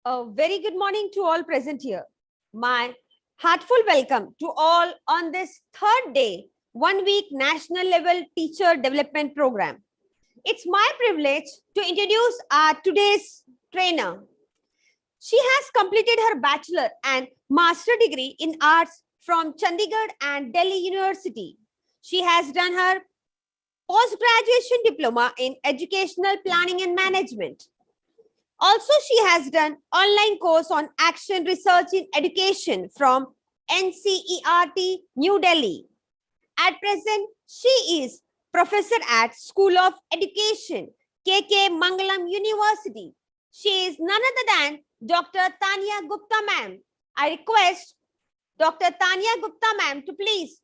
A very good morning to all present here. My heartful welcome to all on this third day, 1 week national level teacher development program. It's my privilege to introduce our today's trainer. She has completed her bachelor and master degree in arts from Chandigarh and Delhi University. She has done her post-graduation diploma in educational planning and management. Also, she has done online course on action research in education from NCERT New Delhi. At present, she is professor at School of Education, KK Mangalam University. She is none other than Dr. Tanya Gupta ma'am. I request Dr. Tanya Gupta ma'am to please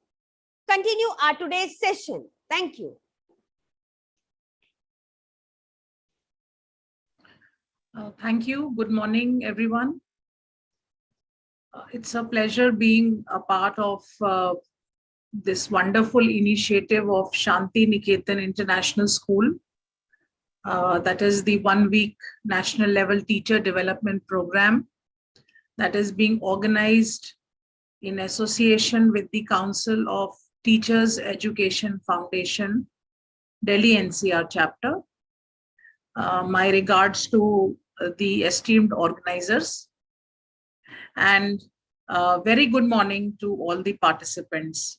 continue our today's session. Thank you. Thank you. Good morning, everyone. It's a pleasure being a part of this wonderful initiative of Shanti Niketan International School. That is the 1 week national level teacher development program that is being organized in association with the Council of Teachers Education Foundation, Delhi NCR chapter. My regards to the esteemed organizers, and very good morning to all the participants.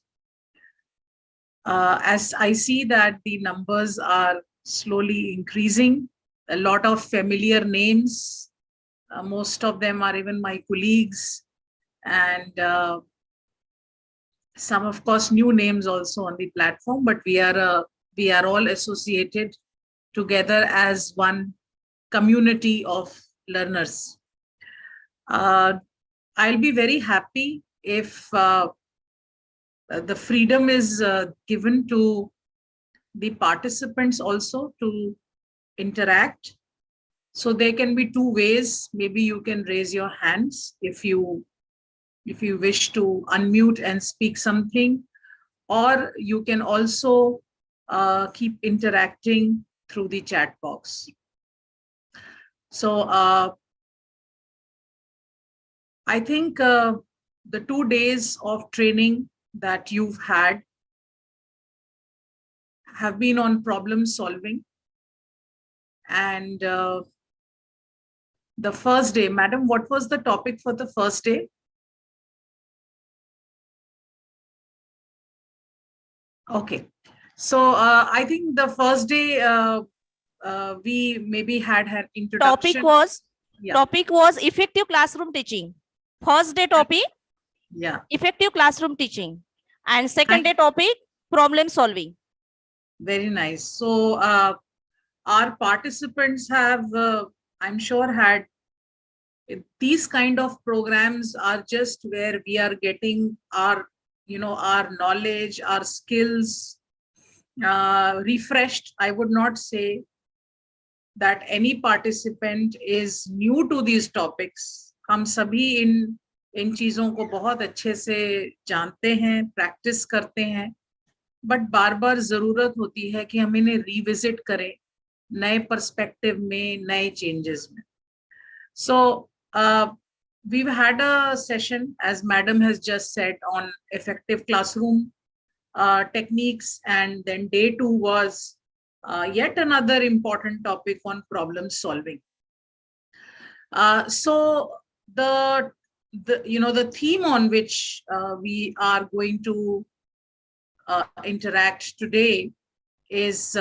As I see that the numbers are slowly increasing, a lot of familiar names, most of them are even my colleagues, and some of course new names also on the platform, but we are all associated together as one community of learners. I'll be very happy if the freedom is given to the participants also to interact. So there can be two ways. Maybe you can raise your hands if you wish to unmute and speak something, or you can also keep interacting through the chat box. So I think the 2 days of training that you've had have been on problem solving. And the first day, madam, what was the topic for the first day? Okay. So I think the first day we maybe had an introduction. Topic was effective classroom teaching. First day topic, effective classroom teaching, and second day topic, problem solving. Very nice. So our participants have, I'm sure, had these kind of programs are just where we are getting our, our knowledge, our skills refreshed. I would not say that any participant is new to these topics. हम सभी इन चीजों को बहुत अच्छे से जानते हैं, practice करते हैं, बट बार बार जरूरत होती है कि हम इन्हें रिविजिट करें नए पर्सपेक्टिव में, नए चेंजेस में. So we've had a session, as madam has just said, on effective classroom techniques, and then day 2 was yet another important topic on problem solving. So the theme on which we are going to interact today is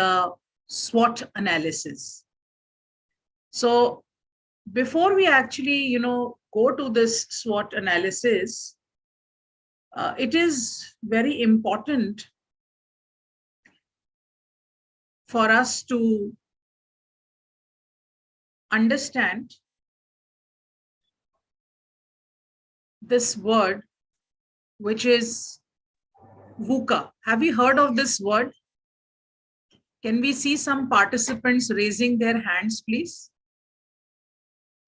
SWOT analysis. So before we actually go to this SWOT analysis, it is very important for us to understand this word, which is VUCA. Have you heard of this word? Can we see some participants raising their hands, please?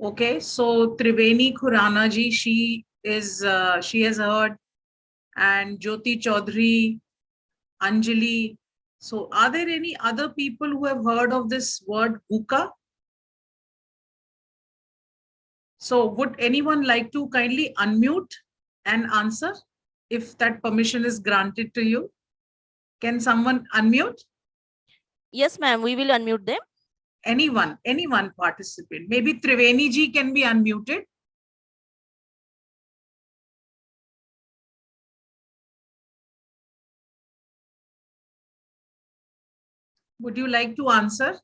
Okay, so Triveni Khurana ji, she has heard, and Jyoti Chaudhary, Anjali. So are there any other people who have heard of this word VUCA? So would anyone like to kindly unmute and answer if that permission is granted to you? Can someone unmute? Yes, ma'am, we will unmute them. Anyone participant. Maybe Triveni ji can be unmuted. Would you like to answer?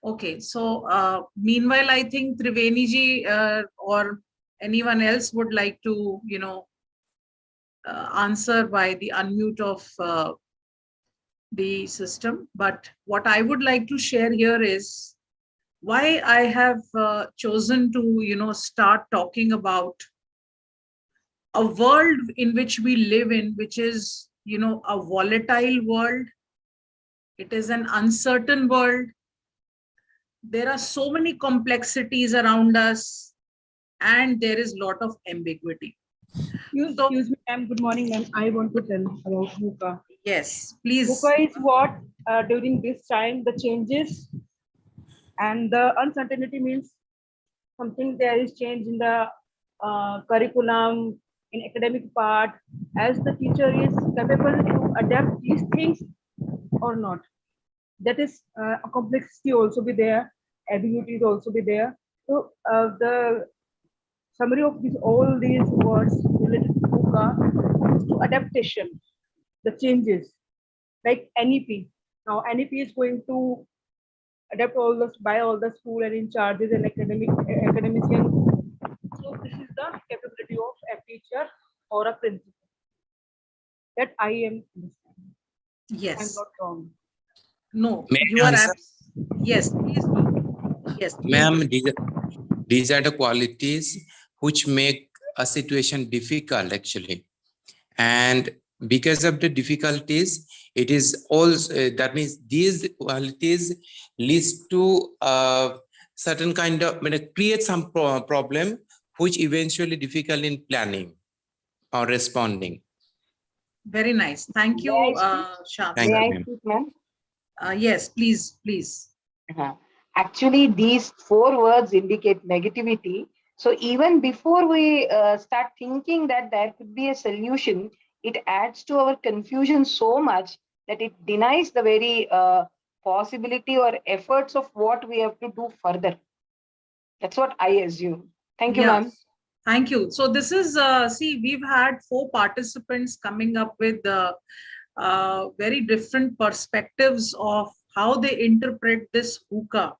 Okay, so meanwhile, I think Triveni ji or anyone else would like to, answer by the unmute of the system. But what I would like to share here is why I have chosen to, start talking about a world in which we live in, which is, a volatile world. It is an uncertain world. There are so many complexities around us, and there is a lot of ambiguity. Excuse me, ma'am. Good morning, ma'am. I want to tell about VUCA. Yes, please. VUCA is what during this time the changes and the uncertainty means something there is change in the curriculum, in academic part, as the teacher is capable to adapt these things or not. That is a complexity also be there, ambiguity is also be there. So the summary of all these words related to VUCA is to adaptation, the changes, like NEP. Now NEP is going to adapt all the school and in charges and academicians. So this is the capability of a teacher or a principal. That I am understanding. Yes. I'm not wrong. No, May you I are answer? yes, please do. Yes, please Ma'am, do. these are the qualities which make a situation difficult actually. And because of the difficulties, it is also, that means these qualities leads to certain kind of, create some problem, which eventually difficult in planning or responding. Very nice. Thank you, Sham. Thank May you, I ma'am. speak, ma'am? Yes, please. Actually, these 4 words indicate negativity. So even before we start thinking that there could be a solution, it adds to our confusion so much that it denies the very possibility or efforts of what we have to do further. That's what I assume. Thank you, Yeah. ma'am. Thank you. So this is, see, we've had 4 participants coming up with very different perspectives of how they interpret this VUCA.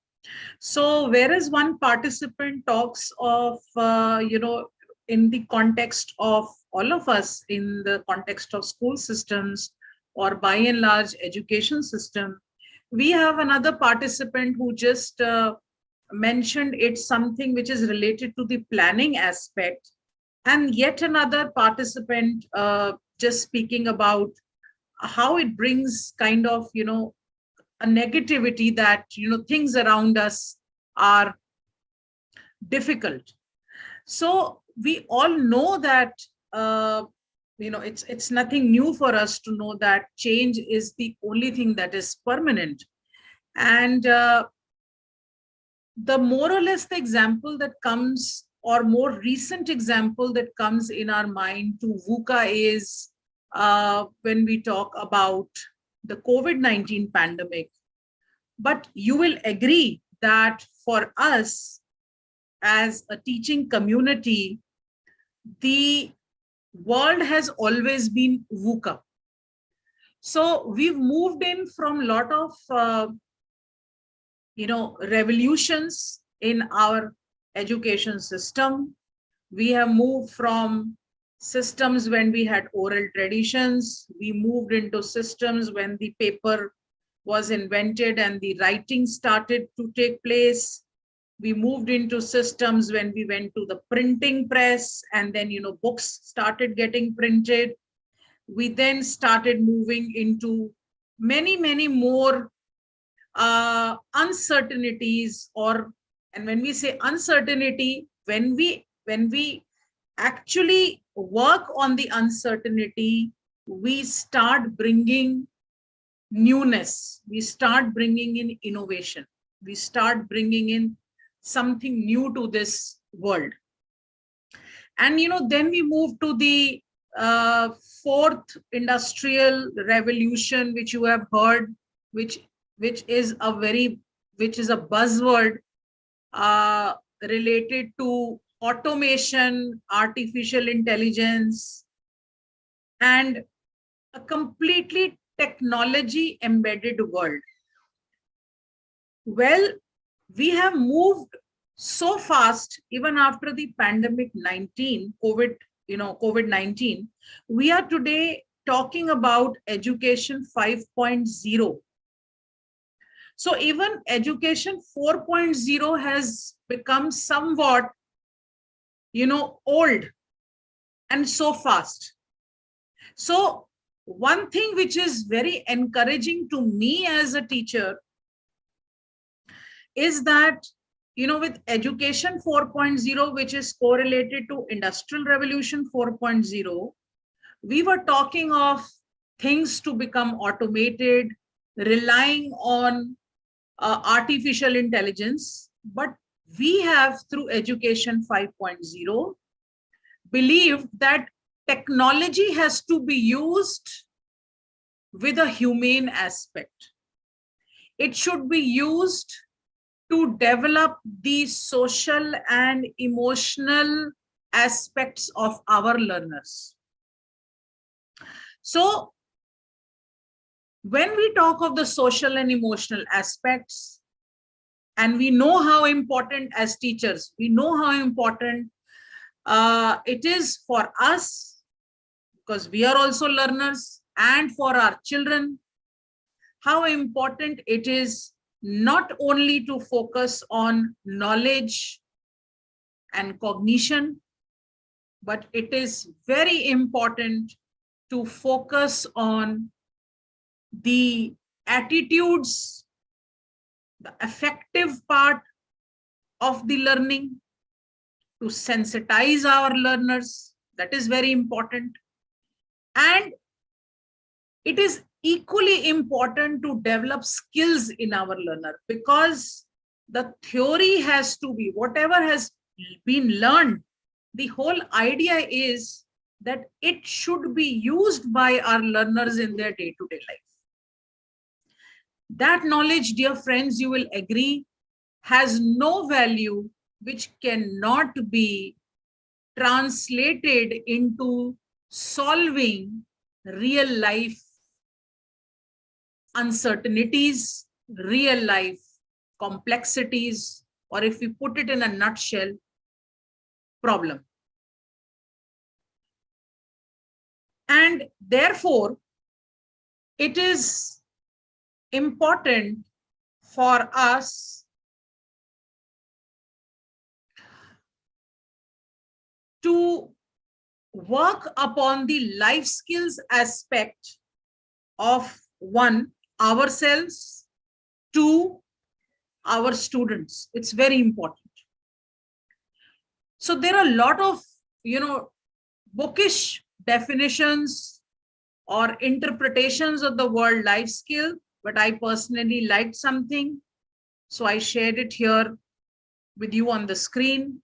So whereas one participant talks of, in the context of all of us, in the context of school systems or by and large education system, we have another participant who just mentioned it's something which is related to the planning aspect, and yet another participant just speaking about how it brings kind of a negativity that things around us are difficult. So we all know that it's nothing new for us to know that change is the only thing that is permanent. And the more or less the example that comes, or more recent example that comes in our mind to VUCA is when we talk about the COVID-19 pandemic. But you will agree that for us as a teaching community, the world has always been VUCA. So we've moved in from a lot of revolutions in our education system. We have moved from systems when we had oral traditions. We moved into systems when the paper was invented and the writing started to take place. We moved into systems when we went to the printing press, and then books started getting printed. We then started moving into many more uncertainties, and when we say uncertainty, when we actually work on the uncertainty, we start bringing newness, we start bringing in innovation, we start bringing in something new to this world. And then we move to the fourth industrial revolution, which you have heard, which is a buzzword related to automation, artificial intelligence, and a completely technology embedded world. Well, we have moved so fast, even after the pandemic COVID-19, we are today talking about education 5.0. So even education 4.0 has become somewhat, old and so fast. So one thing which is very encouraging to me as a teacher is that, with education 4.0, which is correlated to industrial revolution 4.0, we were talking of things to become automated, relying on artificial intelligence. But we have, through education 5.0, believed that technology has to be used with a humane aspect. It should be used to develop the social and emotional aspects of our learners. So when we talk of the social and emotional aspects, and we know how important, as teachers, we know how important it is for us, because we are also learners, and for our children, how important it is not only to focus on knowledge and cognition, but it is very important to focus on the attitudes, the affective part of the learning, to sensitize our learners. That is very important. And it is equally important to develop skills in our learner, because the theory has to be, whatever has been learned, the whole idea is that it should be used by our learners in their day-to-day life. That knowledge, dear friends, you will agree, has no value which cannot be translated into solving real life uncertainties, real life complexities, or if we put it in a nutshell, problem. And therefore, it is important for us to work upon the life skills aspect of, one, ourselves, two, our students. It's very important. So there are a lot of, bookish definitions or interpretations of the word life skill, but I personally liked something, so I shared it here with you on the screen.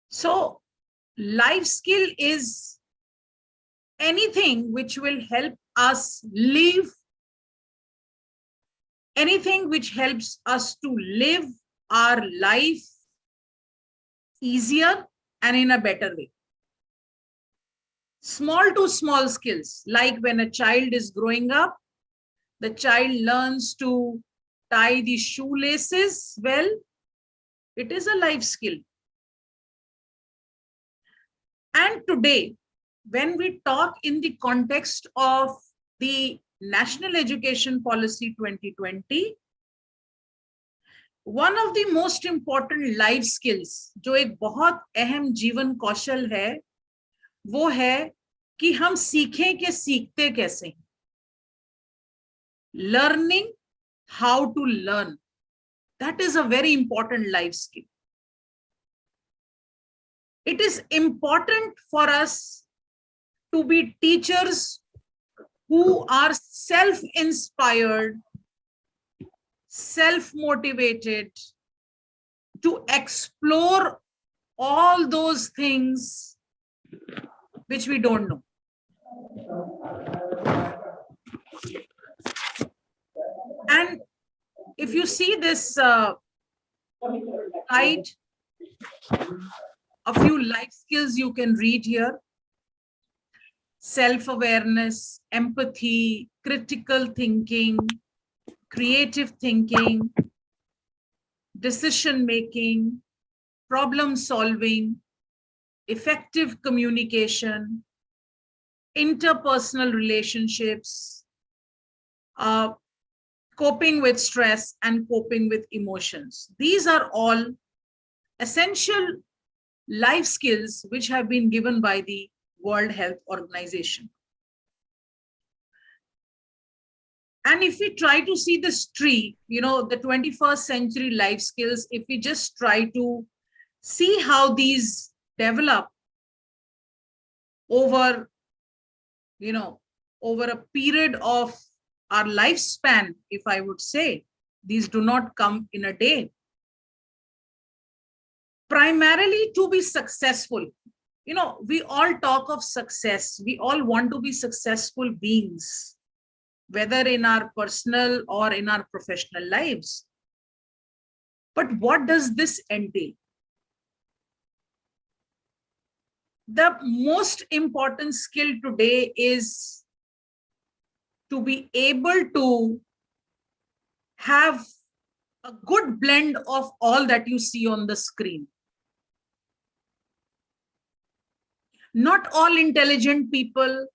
So life skill is anything which will help us live, anything which helps us to live our life easier and in a better way. Small to small skills, like when a child is growing up, the child learns to tie the shoelaces well. It is a life skill. And today, when we talk in the context of the National Education Policy 2020, one of the most important life skills, जो एक बहुत अहम जीवन कौशल है, वो है कि हम सीखें कि सीखते कैसे हैं. Learning how to learn. That is a very important life skill. It is important for us to be teachers who are self-inspired, self-motivated, to explore all those things which we don't know. And if you see this slide, a few life skills you can read here: self-awareness, empathy, critical thinking, creative thinking, decision-making, problem solving, effective communication, interpersonal relationships, coping with stress, and coping with emotions. These are all essential life skills which have been given by the World Health Organization. And if we try to see this tree, the 21st century life skills, if we just try to see how these develop over, over a period of our lifespan, if I would say, these do not come in a day. Primarily to be successful, we all talk of success. We all want to be successful beings, whether in our personal or in our professional lives. But what does this entail? The most important skill today is to be able to have a good blend of all that you see on the screen. Not all intelligent people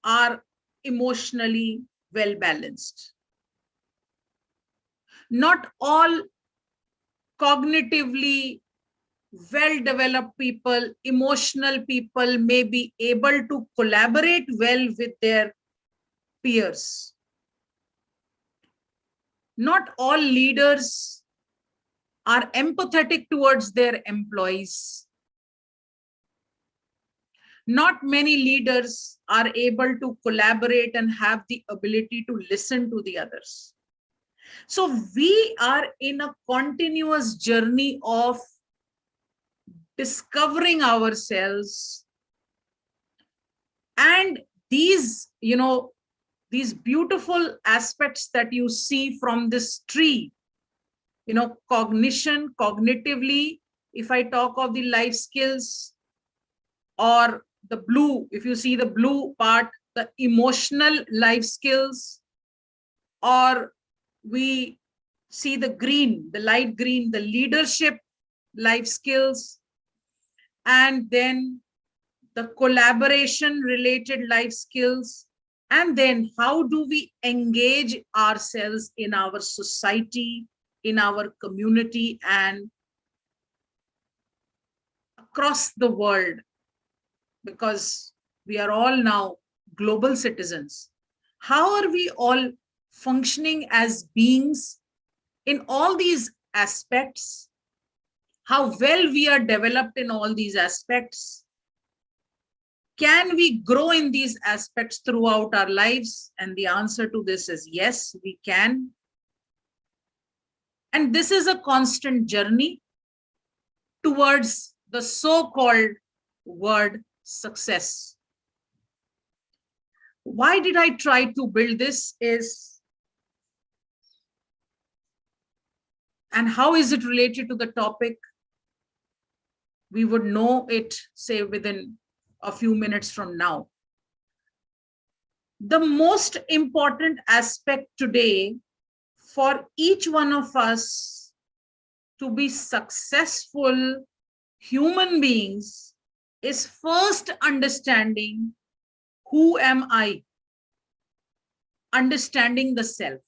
are emotionally well balanced. Not all cognitively well-developed people, emotional people may be able to collaborate well with their peers. Not all leaders are empathetic towards their employees. Not many leaders are able to collaborate and have the ability to listen to the others. So we are in a continuous journey of discovering ourselves, and these, these beautiful aspects that you see from this tree, cognition, cognitively, if I talk of the life skills, or the blue, if you see the blue part, the emotional life skills, or we see the green, the light green, the leadership life skills, and then the collaboration related life skills, and then how do we engage ourselves in our society, in our community, and across the world, because we are all now global citizens. How are we all functioning as beings in all these aspects? How well we are developed in all these aspects? Can we grow in these aspects throughout our lives? And the answer to this is yes, we can. And this is a constant journey towards the so-called word success. Why did I try to build this and how is it related to the topic? We would know it, say, within a few minutes from now. The most important aspect today for each one of us to be successful human beings is first understanding who am I, understanding the self.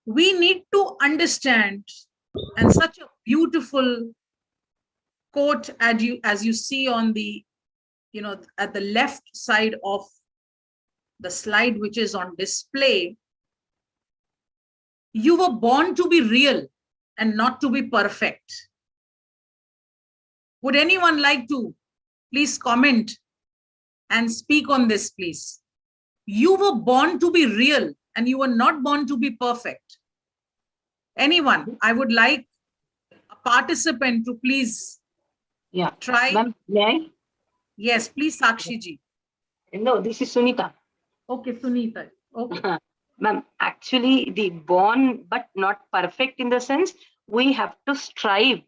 We need to understand, and such a beautiful quote as you see on the, at the left side of the slide, which is on display. You were born to be real and not to be perfect. Would anyone like to Please comment and speak on this, please. You were born to be real and you were not born to be perfect. Anyone, I would like a participant to please try. Ma'am, may I? Yes, please, Sakshi ji. No, this is Sunita. Okay, Sunita. Okay. Ma'am, actually, the born but not perfect in the sense we have to strive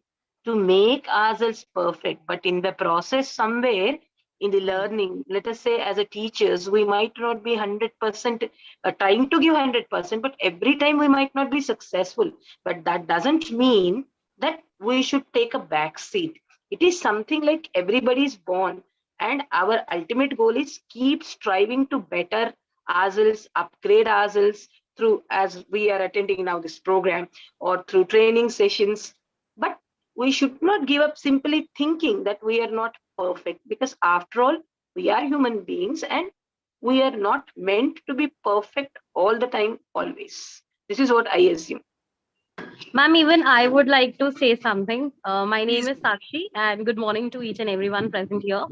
to make ourselves perfect. But in the process, somewhere in the learning, let us say as a teachers, we might not be 100% trying to give 100%, but every time we might not be successful. But that doesn't mean that we should take a back seat. It is something like everybody is born, and our ultimate goal is keep striving to better ourselves, upgrade ourselves through, as we are attending now this program, or through training sessions. But we should not give up simply thinking that we are not perfect, because after all, we are human beings and we are not meant to be perfect all the time, always. This is what I assume. Ma'am, even I would like to say something. My Please. name is Sakshi, and good morning to each and everyone present here.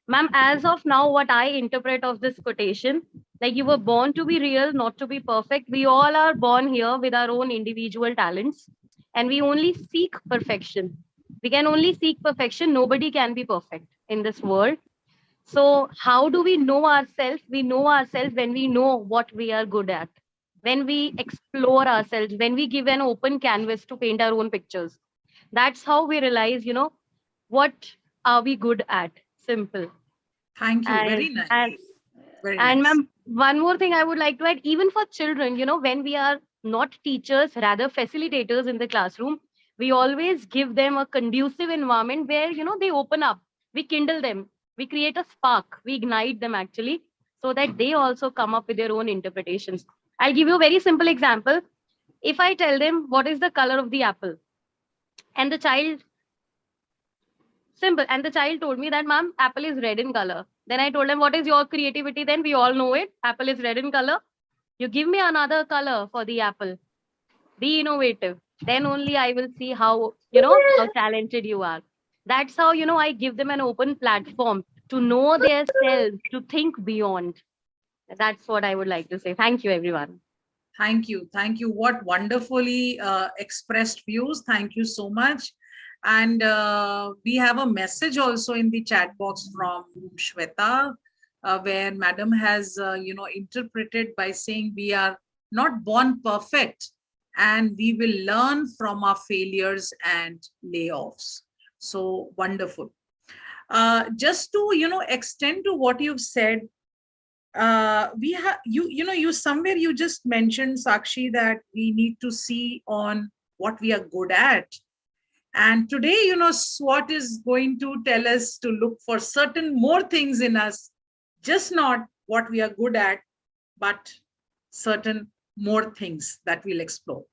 Ma'am, as of now, what I interpret of this quotation, like you were born to be real, not to be perfect. We all are born here with our own individual talents, and we only seek perfection. We can only seek perfection. Nobody can be perfect in this world. So, how do we know ourselves? We know ourselves when we know what we are good at, when we explore ourselves, when we give an open canvas to paint our own pictures. That's how we realize, what are we good at? Simple. Thank you. And, Very nice. Very and nice. ma'am, one more thing I would like to add, even for children, when we are not teachers, rather facilitators in the classroom, we always give them a conducive environment where, they open up, we kindle them, we create a spark, we ignite them actually, so that they also come up with their own interpretations. I'll give you a very simple example. If I tell them what is the color of the apple, and the child simple. And the child told me that, ma'am, apple is red in color. Then I told him, what is your creativity? Then we all know it. Apple is red in color. You give me another color for the apple. Be innovative. Then only I will see how, how talented you are. That's how, I give them an open platform to know their selves, to think beyond. That's what I would like to say. Thank you, everyone. Thank you. Thank you. What wonderfully expressed views. Thank you so much. And we have a message also in the chat box from Shweta, where madam has, interpreted by saying we are not born perfect and we will learn from our failures and layoffs. So wonderful. Just to, extend to what you've said, we have, you somewhere you just mentioned, Sakshi, that we need to see on what we are good at. And today, SWOT is going to tell us to look for certain more things in us, just not what we are good at, but certain more things that we'll explore.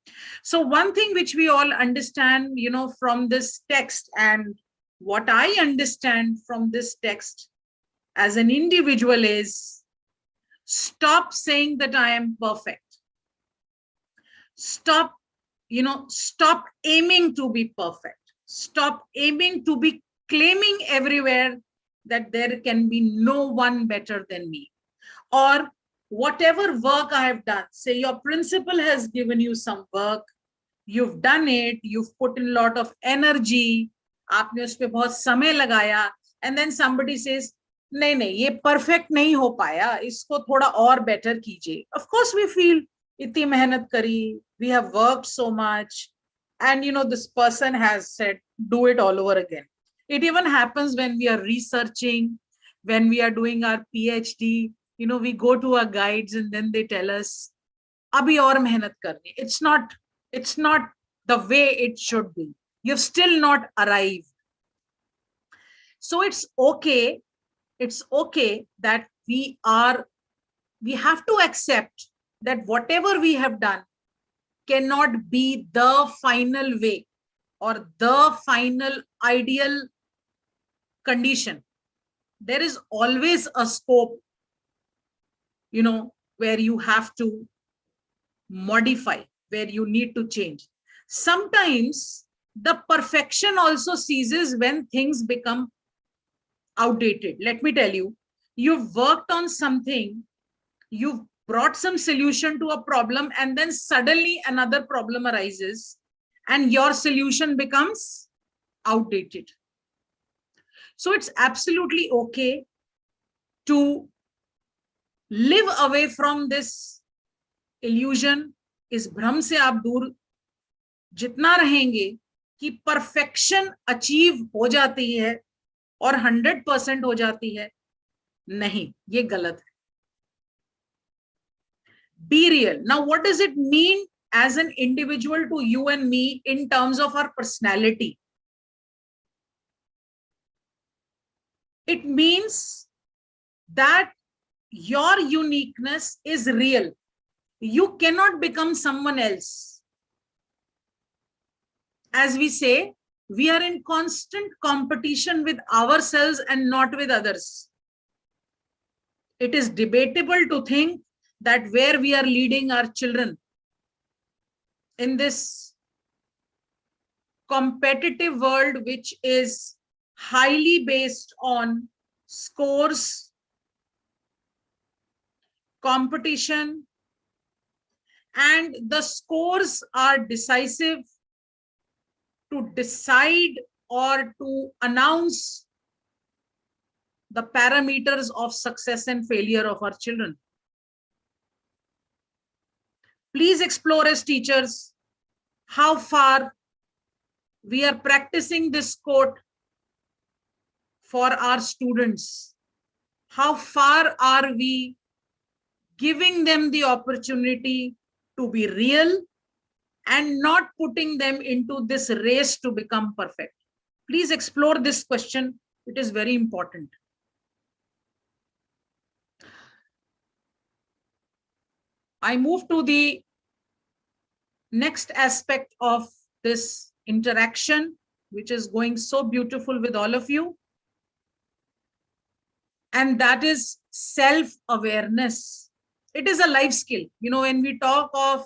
So one thing which we all understand, from this text, and what I understand from this text as an individual is, stop saying that I am perfect. Stop aiming to be perfect. Stop aiming to be claiming everywhere that there can be no one better than me. Or whatever work I have done, say your principal has given you some work, you've done it, you've put in a lot of energy, आपने उस पे बहुत समय लगाया, and then somebody says, नहीं, ये perfect नहीं हो पाया, इसको थोड़ा और better कीजिए. Of course we feel, इतनी मेहनत करी, we have worked so much, and this person has said, do it all over again. It even happens when we are researching, when we are doing our PhD, we go to our guides and then they tell us, abhi aur mehnat karni. It's not the way it should be. You've still not arrived. So it's okay that we have to accept that whatever we have done cannot be the final way or the final ideal condition. There is always a scope, where you have to modify, where you need to change. Sometimes the perfection also ceases when things become outdated. Let me tell you, you've worked on something, you've brought some solution to a problem, and then suddenly another problem arises and your solution becomes outdated. So it's absolutely okay to live away from this illusion. इस भ्रम से आप दूर जितना रहेंगे कि perfection achieve हो जाती है और 100% हो जाती है, नहीं, ये गलत है. Be real. Now, what does it mean as an individual to you and me in terms of our personality? It means that your uniqueness is real. You cannot become someone else. As we say, we are in constant competition with ourselves and not with others. It is debatable to think that where we are leading our children in this competitive world, which is highly based on scores, competition, and the scores are decisive to decide or to announce the parameters of success and failure of our children. Please explore as teachers how far we are practicing this quote for our students. How far are we giving them the opportunity to be real and not putting them into this race to become perfect? Please explore this question. It is very important. I move to the next aspect of this interaction, which is going so beautiful with all of you. And that is self-awareness. It is a life skill. You know, when we talk of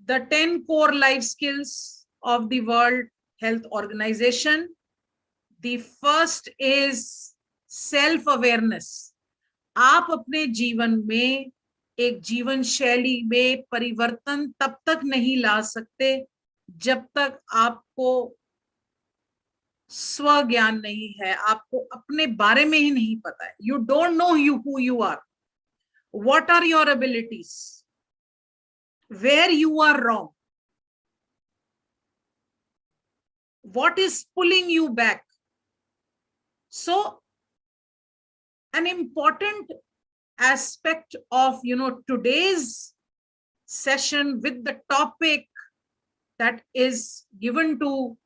the 10 core life skills of the World Health Organization, the first is self-awareness. आप अपने जीवन में एक जीवन शैली में परिवर्तन तब तक नहीं ला सकते जब तक आपको स्वज्ञान नहीं है, आपको अपने बारे में ही नहीं पता है. You don't know who you are. What are your abilities? Where you are wrong? What is pulling you back? So, an important aspect of today's session with the topic that is given to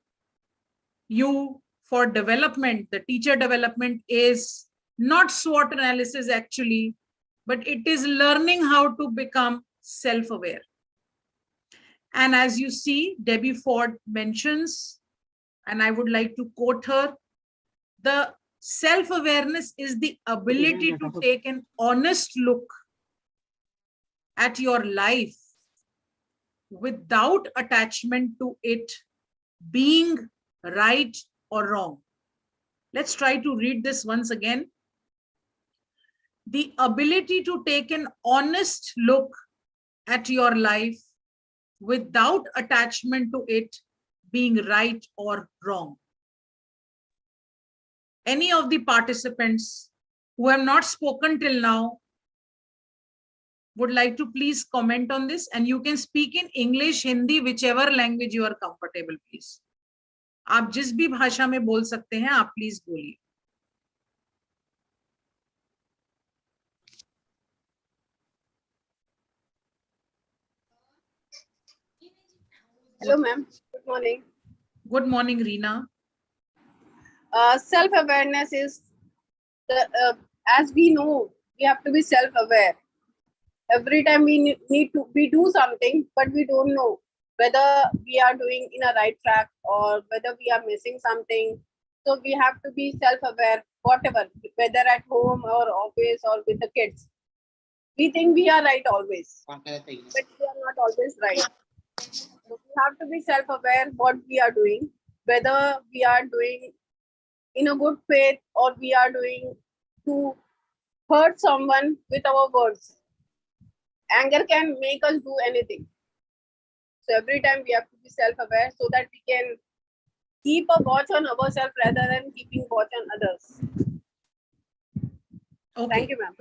you for development, the teacher development, is not SWOT analysis actually, but it is learning how to become self-aware. And as you see, Debbie Ford mentions, and I would like to quote her, the self-awareness is the ability to take an honest look at your life without attachment to it being right or wrong. Let's try to read this once again. The ability to take an honest look at your life without attachment to it being right or wrong. Any of the participants who have not spoken till now would like to please comment on this, and you can speak in English, Hindi, whichever language you are comfortable, please. आप जिस भी भाषा में बोल सकते हैं, आप please बोलिए. Hello, ma'am. Good morning. Good morning, Reena. Self-awareness is as we know, we have to be self-aware. Every time we do something, but we don't know whether we are doing in a right track or whether we are missing something. So we have to be self-aware, whatever, whether at home or office or with the kids. We think we are right always, but we are not always right. So we have to be self-aware what we are doing, whether we are doing in a good faith, or we are doing to hurt someone with our words. Anger can make us do anything. So every time we have to be self-aware so that we can keep a watch on ourselves rather than keeping watch on others. Okay. Thank you, ma'am.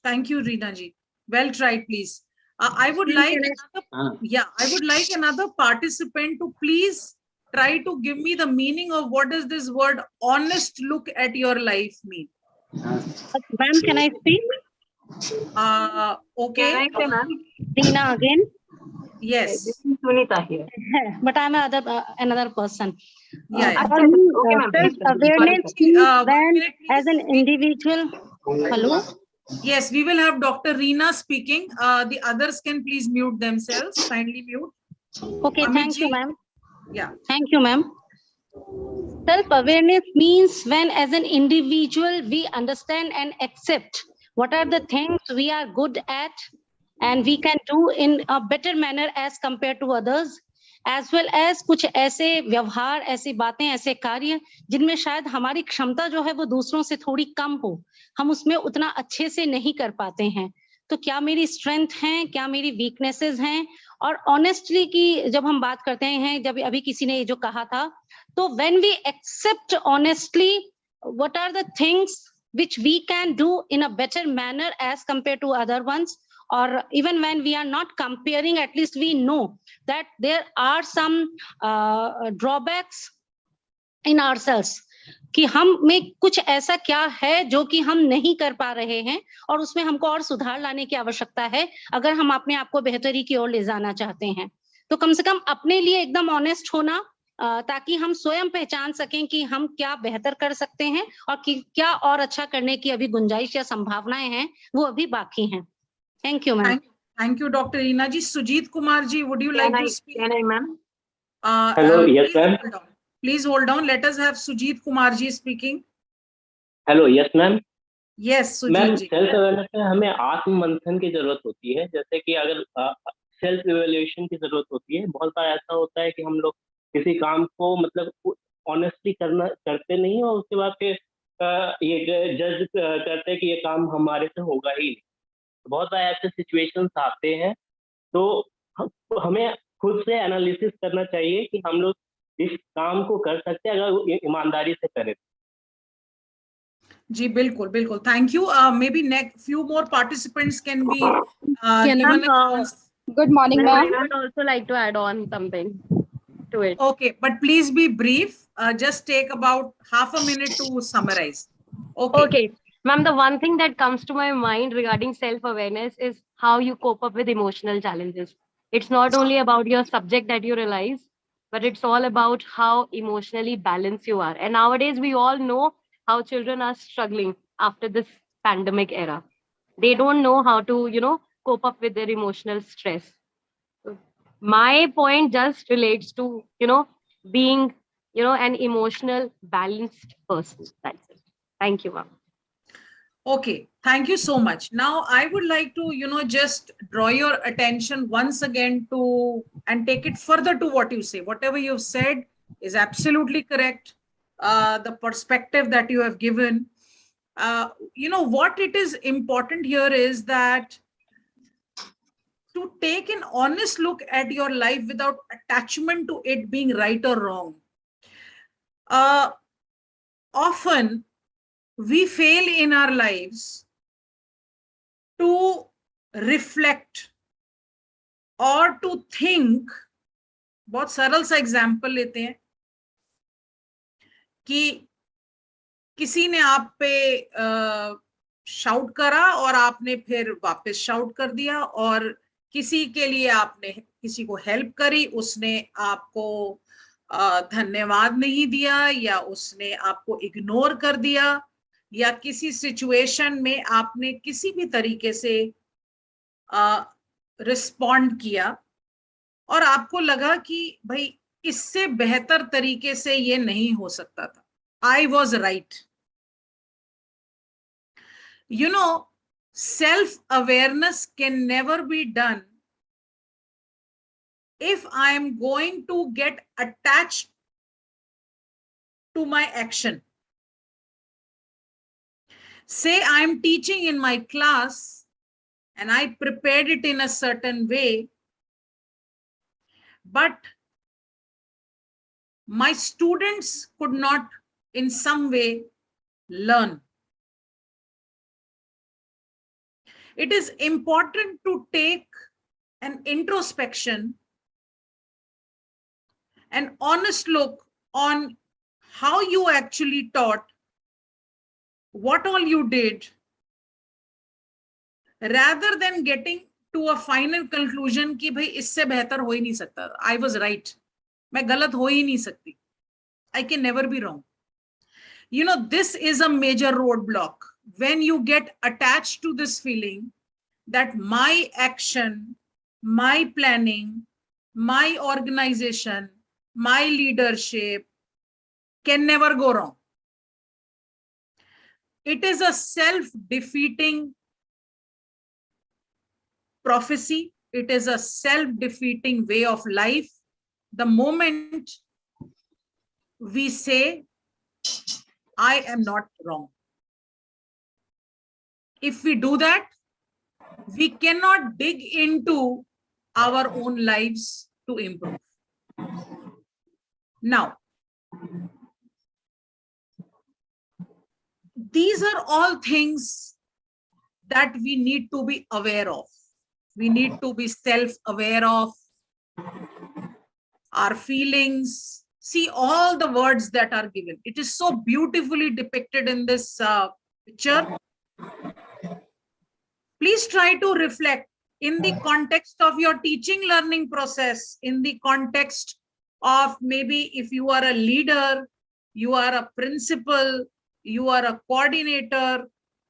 Thank you, Reena ji. Well tried, please. I would like another participant to please try to give me the meaning of what does this word honest look at your life mean. Ma'am, can I speak? Okay. Can I say, ma'am? Reena again. Yes. This is Sunita here. But I'm another person. Yeah. For me, Okay, ma'am. self-awareness Okay, means 1 when, minute, as an please. individual. Hello. Yes, we will have Dr. Reena speaking. The others can please mute themselves. Kindly mute. Okay, Amit thank you, ji. ma'am. Yeah. Thank you, ma'am. Self-awareness means when, as an individual, we understand and accept what are the things we are good at and we can do in a better manner as compared to others, as well as कुछ ऐसे व्यवहार, ऐसी बातें, ऐसे कार्य जिनमें शायद हमारी क्षमता जो है वो दूसरों से थोड़ी कम हो, हम उसमें उतना अच्छे से नहीं कर पाते हैं. तो क्या मेरी स्ट्रेंथ हैं, क्या मेरी वीकनेसेस हैं, और ऑनेस्टली की जब हम बात करते हैं, जब अभी किसी ने ये जो कहा था, तो when we accept honestly what are the things which we can do in a better manner as compared to other ones, or even when we are not comparing, at least we know that there are some drawbacks in ourselves, कि हम में कुछ ऐसा क्या है जो कि हम नहीं कर पा रहे हैं और उसमें हमको और सुधार लाने की आवश्यकता है अगर हम अपने आप को बेहतरी की ओर ले जाना चाहते हैं. तो कम से कम अपने लिए एकदम ऑनेस्ट होना, ताकि हम स्वयं पहचान सकें कि हम क्या बेहतर कर सकते हैं और क्या और अच्छा करने की अभी गुंजाइश या संभावनाएं हैं वो अभी बाकी हैं. Thank you ma'am. Thank you, Dr. Reena ji. Sujit Kumar ji, would you like to speak? Can I, ma'am? Hello, yes, ma'am. Please hold on. Let us have Sujit Kumar ji speaking. Hello, yes, ma'am. Yes, Sujit ma'am, ji. Self awareness में हमें आत्म मंथन की जरूरत होती है. जैसे कि अगर सेल्फ इवैल्यूएशन की जरूरत होती है. बहुत बार ऐसा होता है कि हम लोग किसी काम को मतलब ऑनेस्टली करते नहीं और उसके बाद फिर ये जज करते हैं कि ये काम हमारे से होगा ही नहीं. बहुत बार ऐसे सिचुएशंस आते हैं, तो हमें खुद से एनालिसिस करना चाहिए कि हम लोग इस काम को कर सकते हैं अगर ईमानदारी से करें. जी बिल्कुल बिल्कुल. Thank you. Maybe next few more participants can be given a chance. Good morning, ma'am. I would also like to add on something to it. Okay, but please be brief. Just take about half a minute to summarize. Okay. Ma'am, the one thing that comes to my mind regarding self-awareness is how you cope up with emotional challenges. It's not only about your subject that you realize, but it's all about how emotionally balanced you are. And nowadays, we all know how children are struggling after this pandemic era. They don't know how to, cope up with their emotional stress. My point just relates to, being, an emotional balanced person. That's it. Thank you, ma'am. Okay, thank you so much. Now I would like to, just draw your attention once again to and take it further to what you say. Whatever you've said is absolutely correct. The perspective that you have given, what it is important here is that to take an honest look at your life without attachment to it being right or wrong. Often we fail in our lives to reflect or to think. बहुत सरल सा example लेते हैं कि किसी ने आप पे शाउट करा और आपने फिर वापस शाउट कर दिया, और किसी के लिए आपने किसी को हेल्प करी, उसने आपको धन्यवाद नहीं दिया या उसने आपको इग्नोर कर दिया, या किसी सिचुएशन में आपने किसी भी तरीके से रिस्पॉन्ड किया और आपको लगा कि भाई इससे बेहतर तरीके से ये नहीं हो सकता था. I was right. Self-awareness can never be done if I am going to get attached to my action. Say I'm teaching in my class and I prepared it in a certain way, but my students could not in some way learn. It is important to take an introspection, an honest look on how you actually taught, what all you did, rather than getting to a final conclusion कि भाई इससे बेहतर हो ही नहीं सकता. I was right. मैं गलत हो ही नहीं सकती. I can never be wrong. You know, this is a major roadblock. When you get attached to this feeling that my action, my planning, my organization, my leadership can never go wrong. It is a self-defeating prophecy. It is a self-defeating way of life. The moment we say, I am not wrong. If we do that, we cannot dig into our own lives to improve. Now, these are all things that we need to be aware of. We need to be self-aware of our feelings. See all the words that are given. It is so beautifully depicted in this picture. Please try to reflect in the context of your teaching learning process, in the context of maybe if you are a leader, you are a principal, you are a coordinator,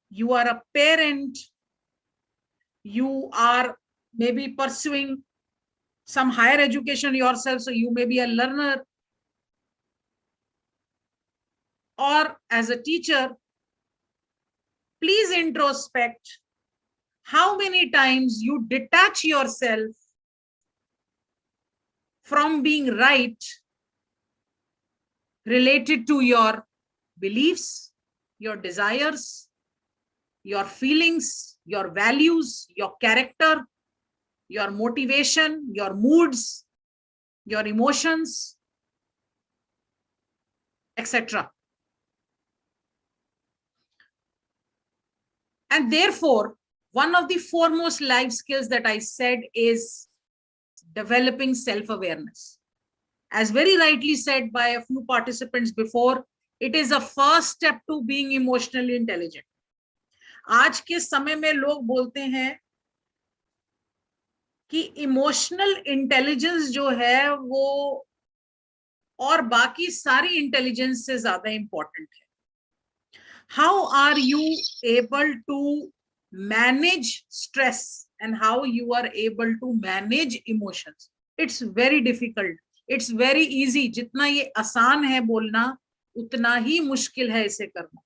you are a parent, you are maybe pursuing some higher education yourself, so you may be a learner, or as a teacher, please introspect how many times you detach yourself from being right related to your beliefs, your desires, your feelings, your values, your character, your motivation, your moods, your emotions, etc. And therefore, one of the foremost life skills that I said is developing self-awareness. As very rightly said by a few participants before, it is a first step to being emotionally intelligent. आज के समय में लोग बोलते हैं कि emotional intelligence जो है वो और बाकी सारी इंटेलिजेंस से ज्यादा इंपॉर्टेंट है. How are you able to manage stress and how you are able to manage emotions? It's very difficult. It's very easy. जितना ये आसान है बोलना, उतना ही मुश्किल है इसे करना.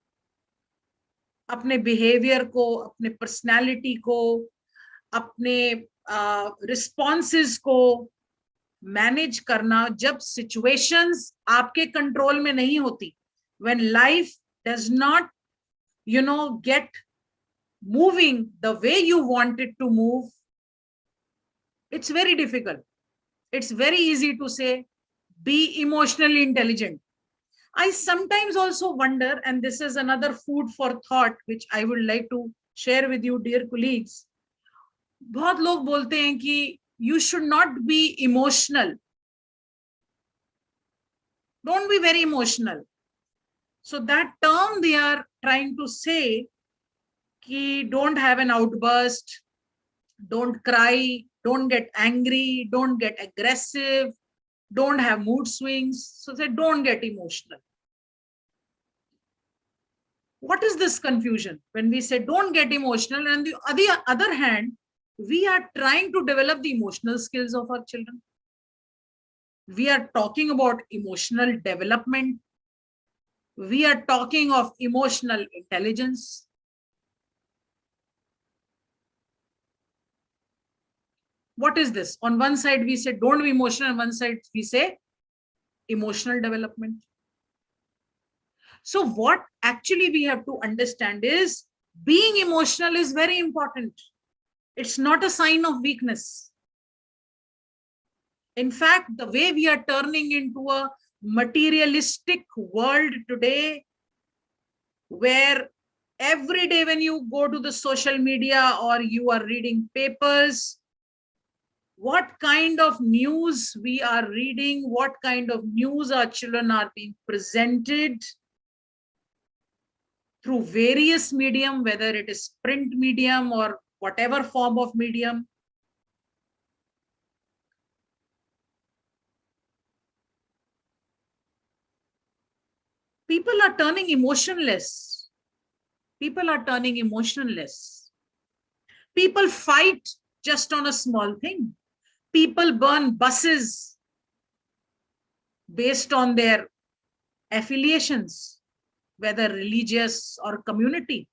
अपने बिहेवियर को, अपने पर्सनालिटी को, अपने रिस्पॉन्सेस को मैनेज करना जब सिचुएशंस आपके कंट्रोल में नहीं होती, when life does not get moving the way you want it to move, it's very difficult. It's very easy to say be emotionally intelligent. I sometimes also wonder, and this is another food for thought which I would like to share with you, dear colleagues. बहुत लोग बोलते हैं कि you should not be emotional. Don't be very emotional. So that term they are trying to say कि don't have an outburst, don't cry, don't get angry, don't get aggressive, don't have mood swings. So they don't get emotional. What is this confusion when we say don't get emotional, and on the other hand, we are trying to develop the emotional skills of our children. We are talking about emotional development. We are talking of emotional intelligence. What is this? On one side, we say don't be emotional. On one side, we say emotional development. So what actually we have to understand is being emotional is very important. It's not a sign of weakness. In fact, the way we are turning into a materialistic world today, where every day when you go to the social media or you are reading papers, what kind of news we are reading, what kind of news our children are being presented through various medium, whether it is print medium or whatever form of medium. People are turning emotionless. People are turning emotionless. People fight just on a small thing. People burn buses based on their affiliations, whether religious or community.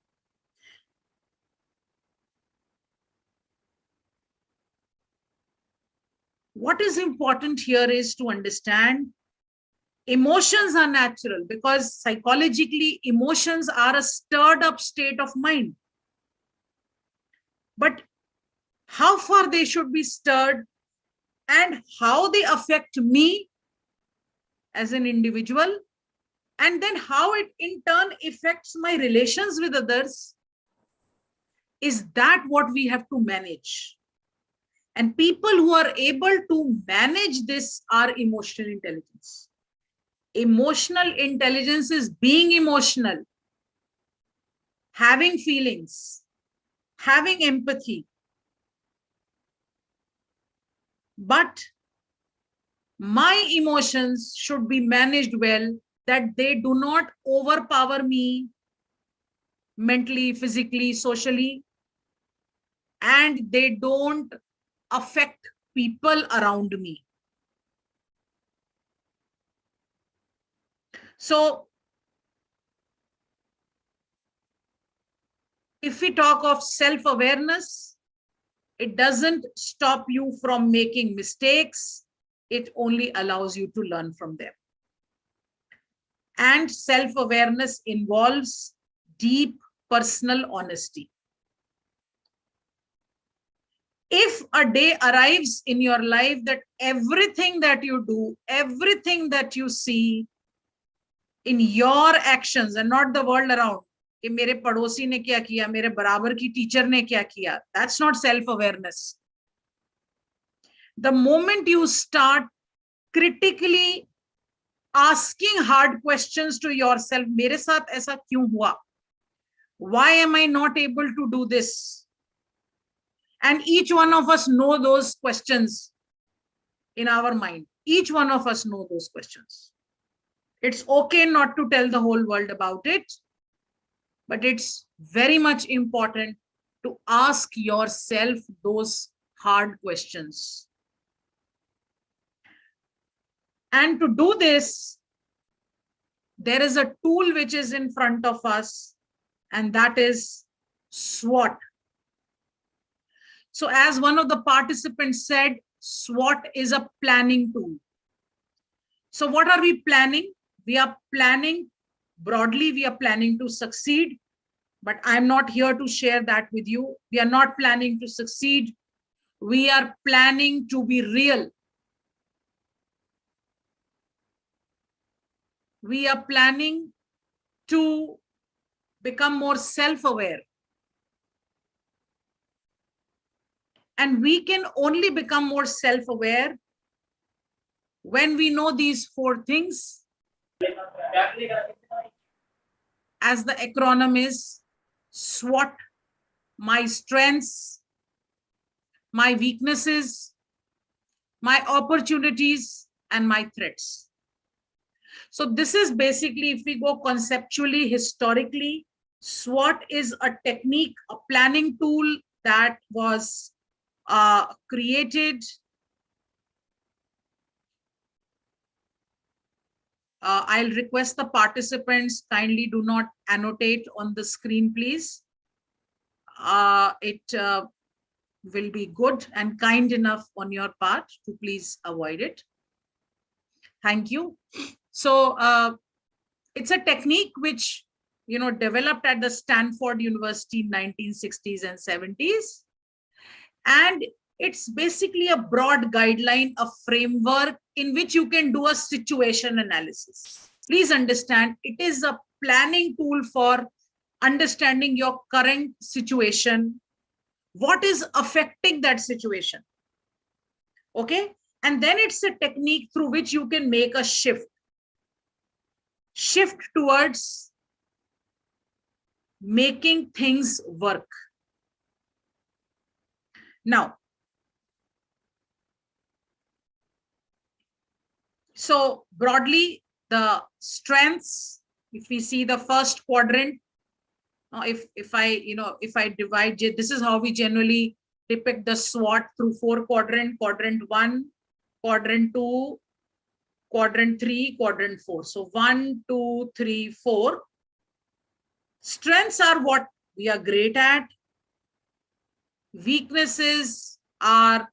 What is important here is to understand emotions are natural, because psychologically emotions are a stirred up state of mind. But how far they should be stirred and how they affect me as an individual, and then how it in turn affects my relations with others, is that what we have to manage. And people who are able to manage this are emotional intelligence. Emotional intelligence is being emotional, having feelings, having empathy. But my emotions should be managed well, that they do not overpower me mentally, physically, socially, and they don't affect people around me. So if we talk of self-awareness, it doesn't stop you from making mistakes. It only allows you to learn from them. And self-awareness involves deep personal honesty. If a day arrives in your life that everything that you do, everything that you see in your actions and not the world around, कि मेरे पड़ोसी ने क्या किया, मेरे बराबर की teacher ने क्या किया, that's not self-awareness. The moment you start critically asking hard questions to yourself, मेरे साथ ऐसा क्यों हुआ? Why am I not able to do this? And each one of us know those questions in our mind. Each one of us know those questions. It's okay not to tell the whole world about it, but it's very much important to ask yourself those hard questions. And to do this, there is a tool which is in front of us, and that is SWOT. So as one of the participants said, SWOT is a planning tool. So what are we planning? We are planning broadly, we are planning to succeed, but I'm not here to share that with you. We are not planning to succeed. We are planning to be real. We are planning to become more self-aware. And we can only become more self-aware when we know these 4 things. As the acronym is SWOT: my strengths, my weaknesses, my opportunities, and my threats. So this is basically, if we go conceptually, historically, SWOT is a technique, a planning tool that was created I'll request the participants kindly do not annotate on the screen, please. It will be good and kind enough on your part to please avoid it. Thank you. So It's a technique which, developed at the Stanford University in 1960s and 70s. And it's basically a broad guideline, a framework in which you can do a situation analysis. Please understand, it is a planning tool for understanding your current situation, what is affecting that situation. Okay? And then it's a technique through which you can make a shift towards making things work. Now, so broadly, the strengths, if we see the first quadrant, if I divide it, this is how we generally depict the SWOT through 4 quadrant: quadrant 1, quadrant 2, quadrant 3, quadrant 4. So 1, 2, 3, 4. Strengths are what we are great at. Weaknesses are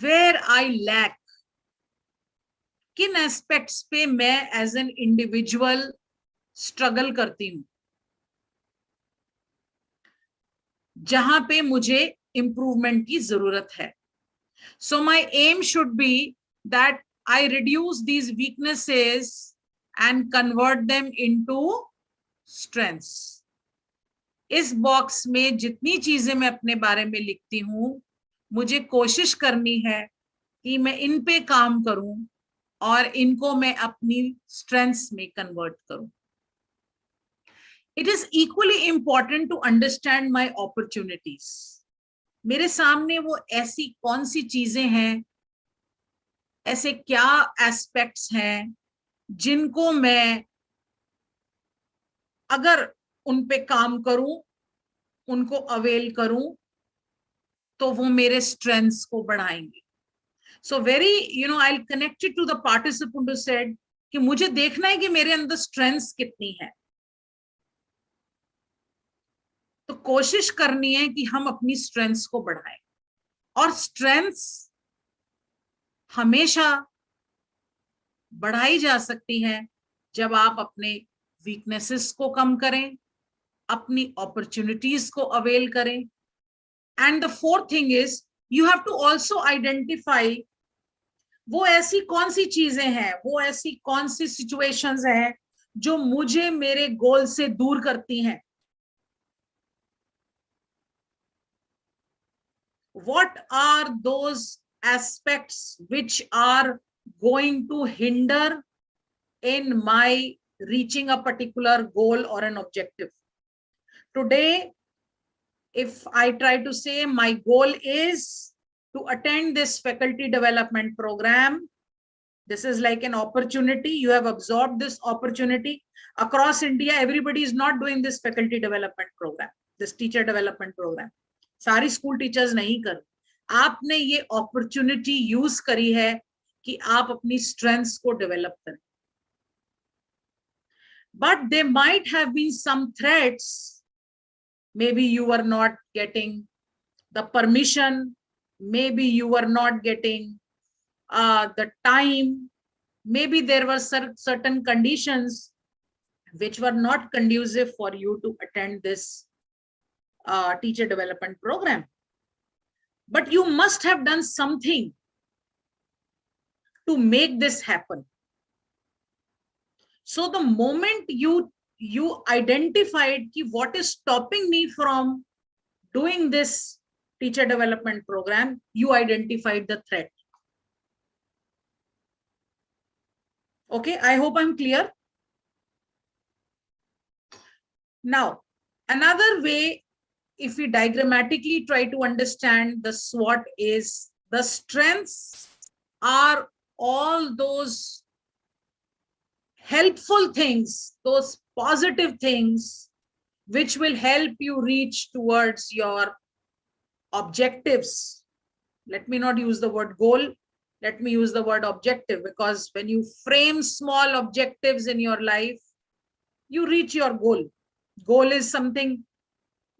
where I lack. किन aspects पे मैं as an individual struggle करती हूं, जहां पे मुझे improvement की जरूरत है. So my aim should be that I reduce these weaknesses and convert them into strengths. इस बॉक्स में जितनी चीजें मैं अपने बारे में लिखती हूं, मुझे कोशिश करनी है कि मैं इन पे काम करूं और इनको मैं अपनी स्ट्रेंथ्स में कन्वर्ट करूं. It is equally important to understand my opportunities. मेरे सामने वो ऐसी कौन सी चीजें हैं, ऐसे क्या एस्पेक्ट्स हैं जिनको मैं अगर उन पे काम करूं, उनको अवेल करूं, तो वो मेरे स्ट्रेंथ्स को बढ़ाएंगे. So I'll connect it to the participant who said कि मुझे देखना है कि मेरे अंदर स्ट्रेंथ्स कितनी है. तो कोशिश करनी है कि हम अपनी स्ट्रेंथ्स को बढ़ाएं. और स्ट्रेंथ्स हमेशा बढ़ाई जा सकती हैं जब आप अपने वीकनेसेस को कम करें, अपनी अपॉर्चुनिटीज को अवेल करें. And the fourth thing is you have to also identify वो ऐसी कौन सी चीजें हैं, वो ऐसी कौन सी सिचुएशंस हैं जो मुझे मेरे गोल से दूर करती हैं. What are those aspects which are going to hinder in my reaching a particular goal or an objective? Today, if I try to say my goal is to attend this faculty development program, this is like an opportunity. You have absorbed this opportunity. Across India, everybody is not doing this faculty development program, this teacher development program. सारी school teachers नहीं कर. आपने ये opportunity use करी है कि आप अपनी स्ट्रेंथ्स को डेवलप करें. But there might have been some threats. Maybe you were not getting the permission. Maybe you were not getting the time. Maybe there were certain conditions which were not conducive for you to attend this teacher development program. But you must have done something to make this happen. So the moment you identified what is stopping me from doing this teacher development program, you identified the threat. Okay, I hope I'm clear. Now, another way, if we diagrammatically try to understand the SWOT, is the strengths are all those helpful things, those positive things which will help you reach towards your objectives. Let me not use the word goal. Let me use the word objective, because when you frame small objectives in your life, you reach your goal. Goal is something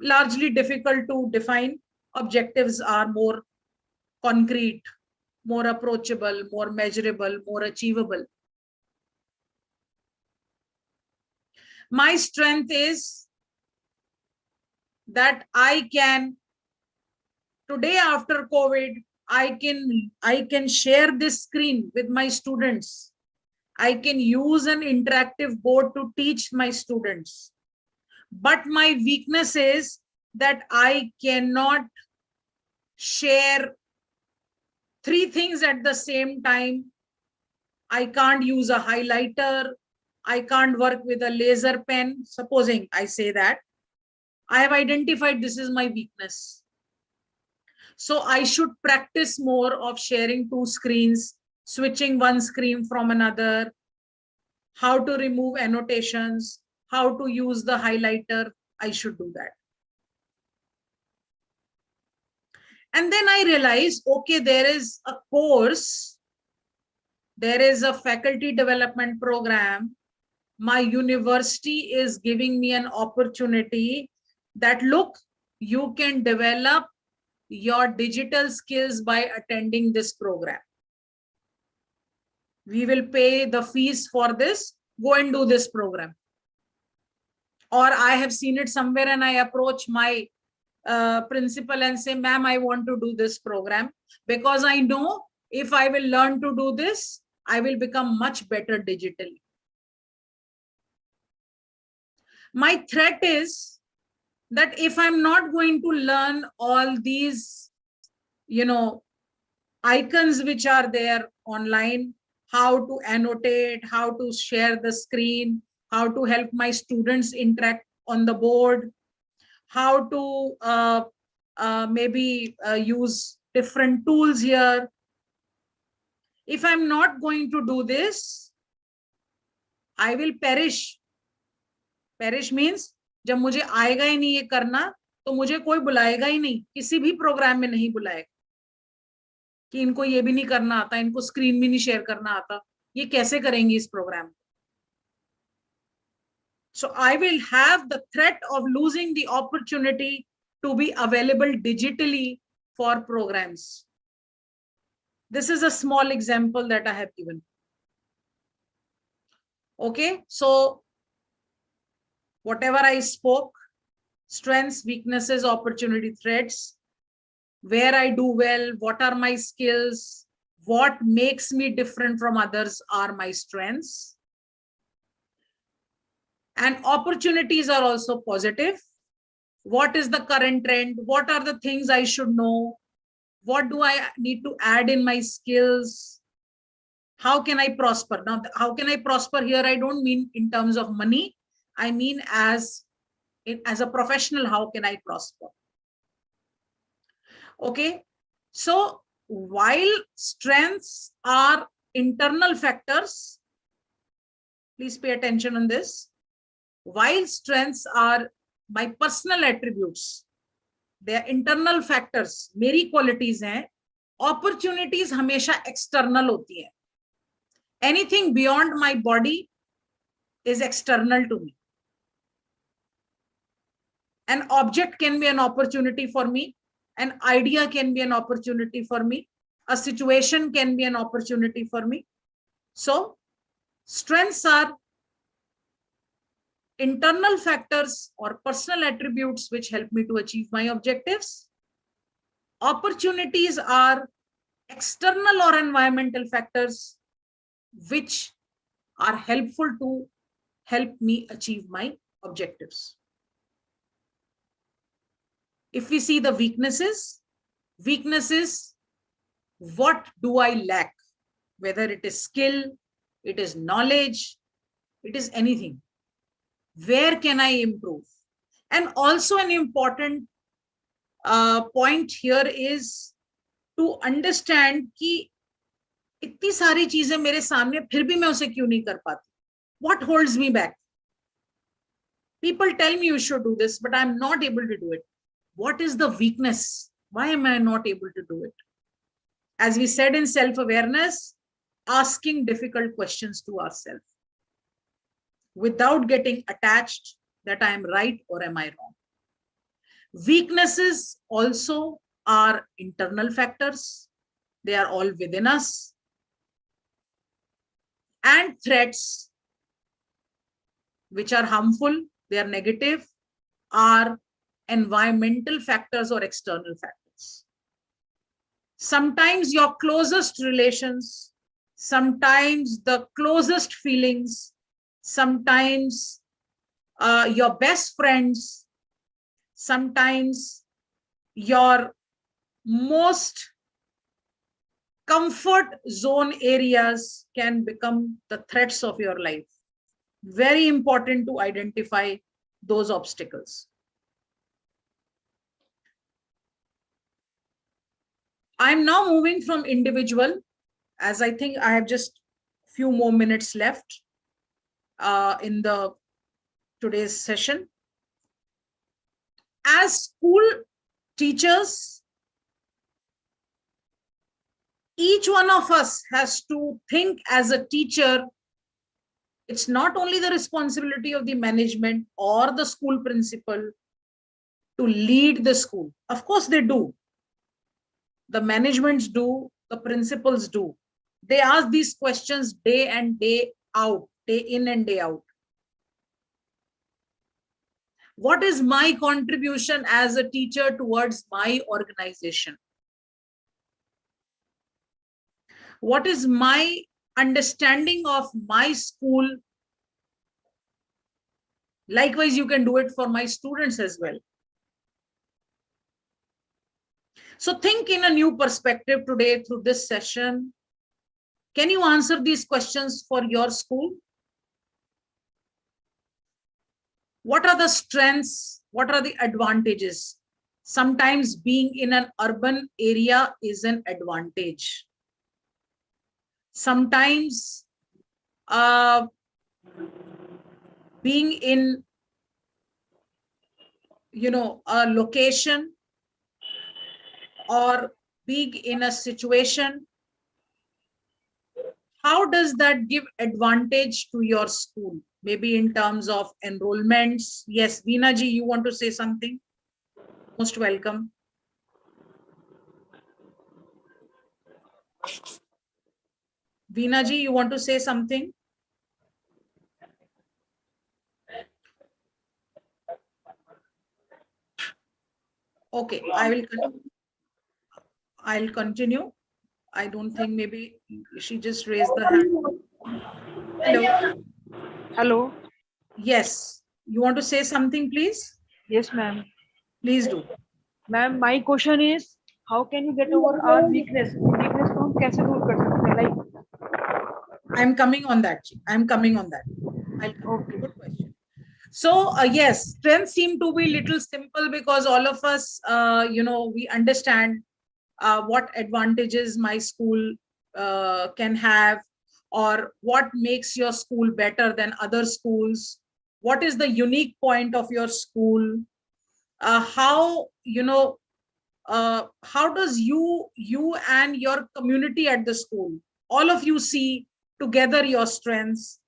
largely difficult to define. Objectives are more concrete, more approachable, more measurable, more achievable. My strength is that I can, today after COVID, I can share this screen with my students. I can use an interactive board to teach my students. But my weakness is that I cannot share 3 things at the same time. I can't use a highlighter. I can't work with a laser pen. Supposing I say that, I have identified this is my weakness. So I should practice more of sharing 2 screens, switching one screen from another, how to remove annotations, how to use the highlighter. I should do that. And then I realized, okay, there is a course, there is a faculty development program. My university is giving me an opportunity that, look, you can develop your digital skills by attending this program. We will pay the fees for this. Go and do this program. Or I have seen it somewhere and I approach my principal and say, ma'am, I want to do this program because I know if I will learn to do this, I will become much better digitally. My threat is that if I'm not going to learn all these, icons which are there online, how to annotate, how to share the screen, how to help my students interact on the board, how to maybe use different tools here. If I'm not going to do this, I will perish. Perish means जब मुझे आएगा ही नहीं ये करना तो मुझे कोई बुलाएगा ही नहीं, किसी भी प्रोग्राम में नहीं बुलाएगा कि इनको ये भी नहीं करना आता, इनको स्क्रीन भी नहीं शेयर करना आता, ये कैसे करेंगे इस प्रोग्राम को. So I will have the threat of losing the opportunity to be available digitally for programs. This is a small example that I have given. Okay, so whatever I spoke, strengths, weaknesses, opportunity, threats, where I do well, what are my skills, what makes me different from others are my strengths. And opportunities are also positive. What is the current trend? What are the things I should know? What do I need to add in my skills? How can I prosper? Now, how can I prosper here? I don't mean in terms of money. I mean as a professional, how can I prosper? Okay, so while strengths are internal factors, please pay attention on this. While strengths are my personal attributes, they are internal factors, मेरी qualities हैं, opportunities हमेशा external होती हैं. Anything beyond my body is external to me. An object can be an opportunity for me. An idea can be an opportunity for me. A situation can be an opportunity for me. So strengths are internal factors or personal attributes which help me to achieve my objectives. Opportunities are external or environmental factors which are helpful to help me achieve my objectives. If we see the weaknesses, what do I lack? Whether it is skill, it is knowledge, it is anything. Where can I improve? And also an important point here is to understand कि इतनी सारी चीजें मेरे सामने फिर भी मैं उसे क्यों नहीं कर पाती? What holds me back? People tell me you should do this, but I'm not able to do it. What is the weakness? Why am I not able to do it? As we said in self-awareness, asking difficult questions to ourselves without getting attached that I am right or am I wrong. Weaknesses also are internal factors. They are all within us. And threats, which are harmful, they are negative, are environmental factors or external factors. Sometimes your closest relations, sometimes the closest feelings, sometimes your best friends, sometimes your most comfort zone areas can become the threats of your life. Very important to identify those obstacles. I'm now moving from individual, as I think I have just few more minutes left in the today's session. As school teachers, each one of us has to think as a teacher. It's not only the responsibility of the management or the school principal to lead the school. Of course they do. The managements do, the principals do. They ask these questions day and day out, day in and day out. What is my contribution as a teacher towards my organization? What is my understanding of my school? Likewise, you can do it for my students as well. So think in a new perspective today through this session. Can you answer these questions for your school? What are the strengths? What are the advantages? Sometimes being in an urban area is an advantage. Sometimes being in, a location or being in a situation, how does that give advantage to your school? Maybe in terms of enrollments. Yes, Veena ji, you want to say something? Most welcome. Veena ji, you want to say something? Okay, I'll continue. I don't think, maybe she just raised the hand. Hello. Hello. Yes. You want to say something, please? Yes, ma'am. Please do. Ma'am, my question is, how can we get over our weakness? Weakness को हम कैसे दूर कर सकते हैं? Like, I'm coming on that. I'm coming on that. Okay. Good question. So yes, strengths seem to be little simple because all of us, we understand what advantages my school can have, or what makes your school better than other schools. What is the unique point of your school? How does you and your community at the school, all of you, see together your strengths,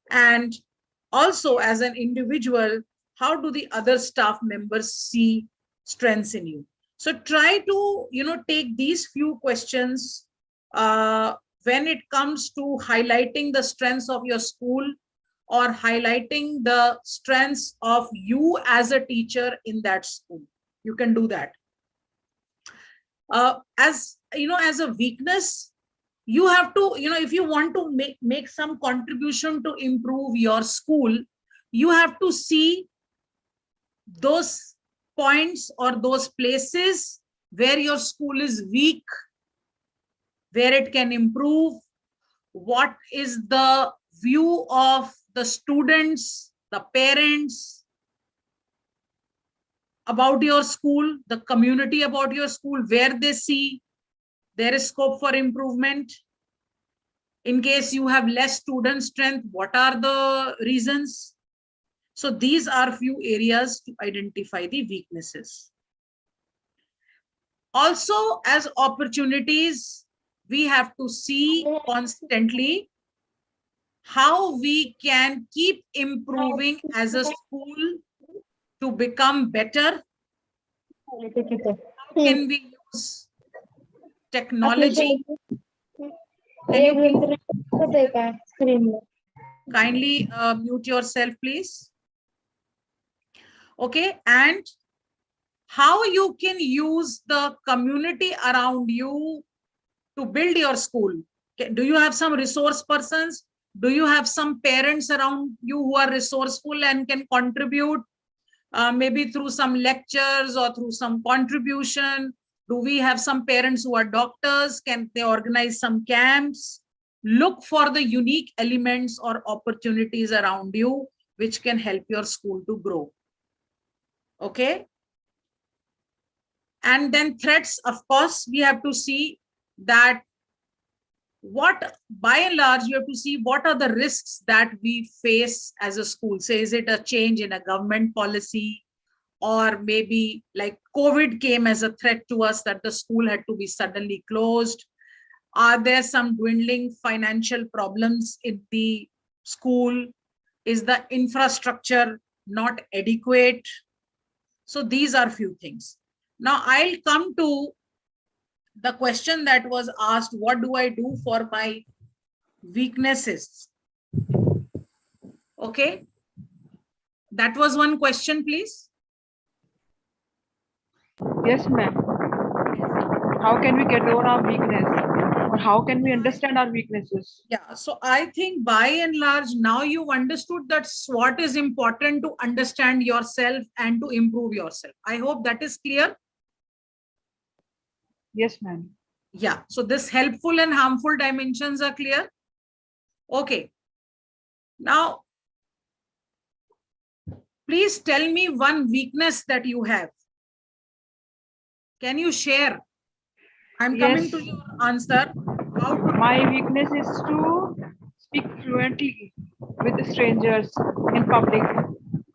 and also as an individual, how do the other staff members see strengths in you? So try to take these few questions when it comes to highlighting the strengths of your school or highlighting the strengths of you as a teacher in that school. You can do that. As a weakness, you have to, if you want to make some contribution to improve your school, you have to see those points or those places where your school is weak, where it can improve. What is the view of the students, the parents about your school, the community about your school, where they see there is scope for improvement? In case you have less student strength, what are the reasons? So these are few areas to identify the weaknesses. Also, as opportunities, we have to see constantly how we can keep improving as a school to become better. How can we use technology? Can you please? Kindly mute yourself, please. Okay, and how you can use the community around you to build your school. Do you have some resource persons? Do you have some parents around you who are resourceful and can contribute, maybe through some lectures or through some contribution? Do we have some parents who are doctors? Can they organize some camps? Look for the unique elements or opportunities around you which can help your school to grow. Okay. And then threats, of course, we have to see that what, by and large, you have to see what are the risks that we face as a school. Say, is it a change in a government policy, or maybe like COVID came as a threat to us that the school had to be suddenly closed? Are there some dwindling financial problems in the school? Is the infrastructure not adequate? So these are few things. Now I'll come to the question that was asked, what do I do for my weaknesses? Okay, that was one question, please. Yes, ma'am. How can we get over our weakness, or how can we understand our weaknesses? Yeah, so I think by and large, now you've understood that SWOT is important to understand yourself and to improve yourself. I hope that is clear. Yes, ma'am. Yeah, so this helpful and harmful dimensions are clear. Okay. Now, please tell me one weakness that you have. Can you share? I'm coming to your answer. My weakness is to speak fluently with the strangers in public.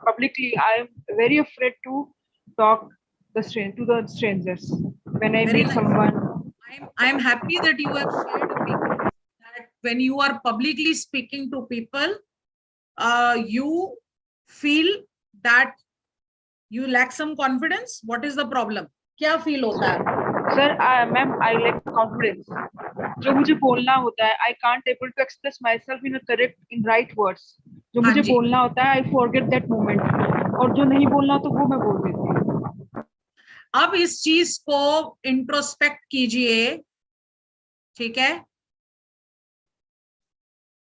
Publicly, I am very afraid to talk to the strangers when I meet someone. I'm happy that you have shared a weakness, that when you are publicly speaking to people, you feel that you lack some confidence. What is the problem? क्या feel होता है? Sir, ma'am, I lack confidence. जो मुझे बोलना होता है, I can't able to express myself in right words. जो मुझे बोलना होता है, I forget that moment. और जो नहीं बोलना तो वो मैं बोल देती हूँ. अब इस चीज को इंट्रोस्पेक्ट कीजिए, ठीक है?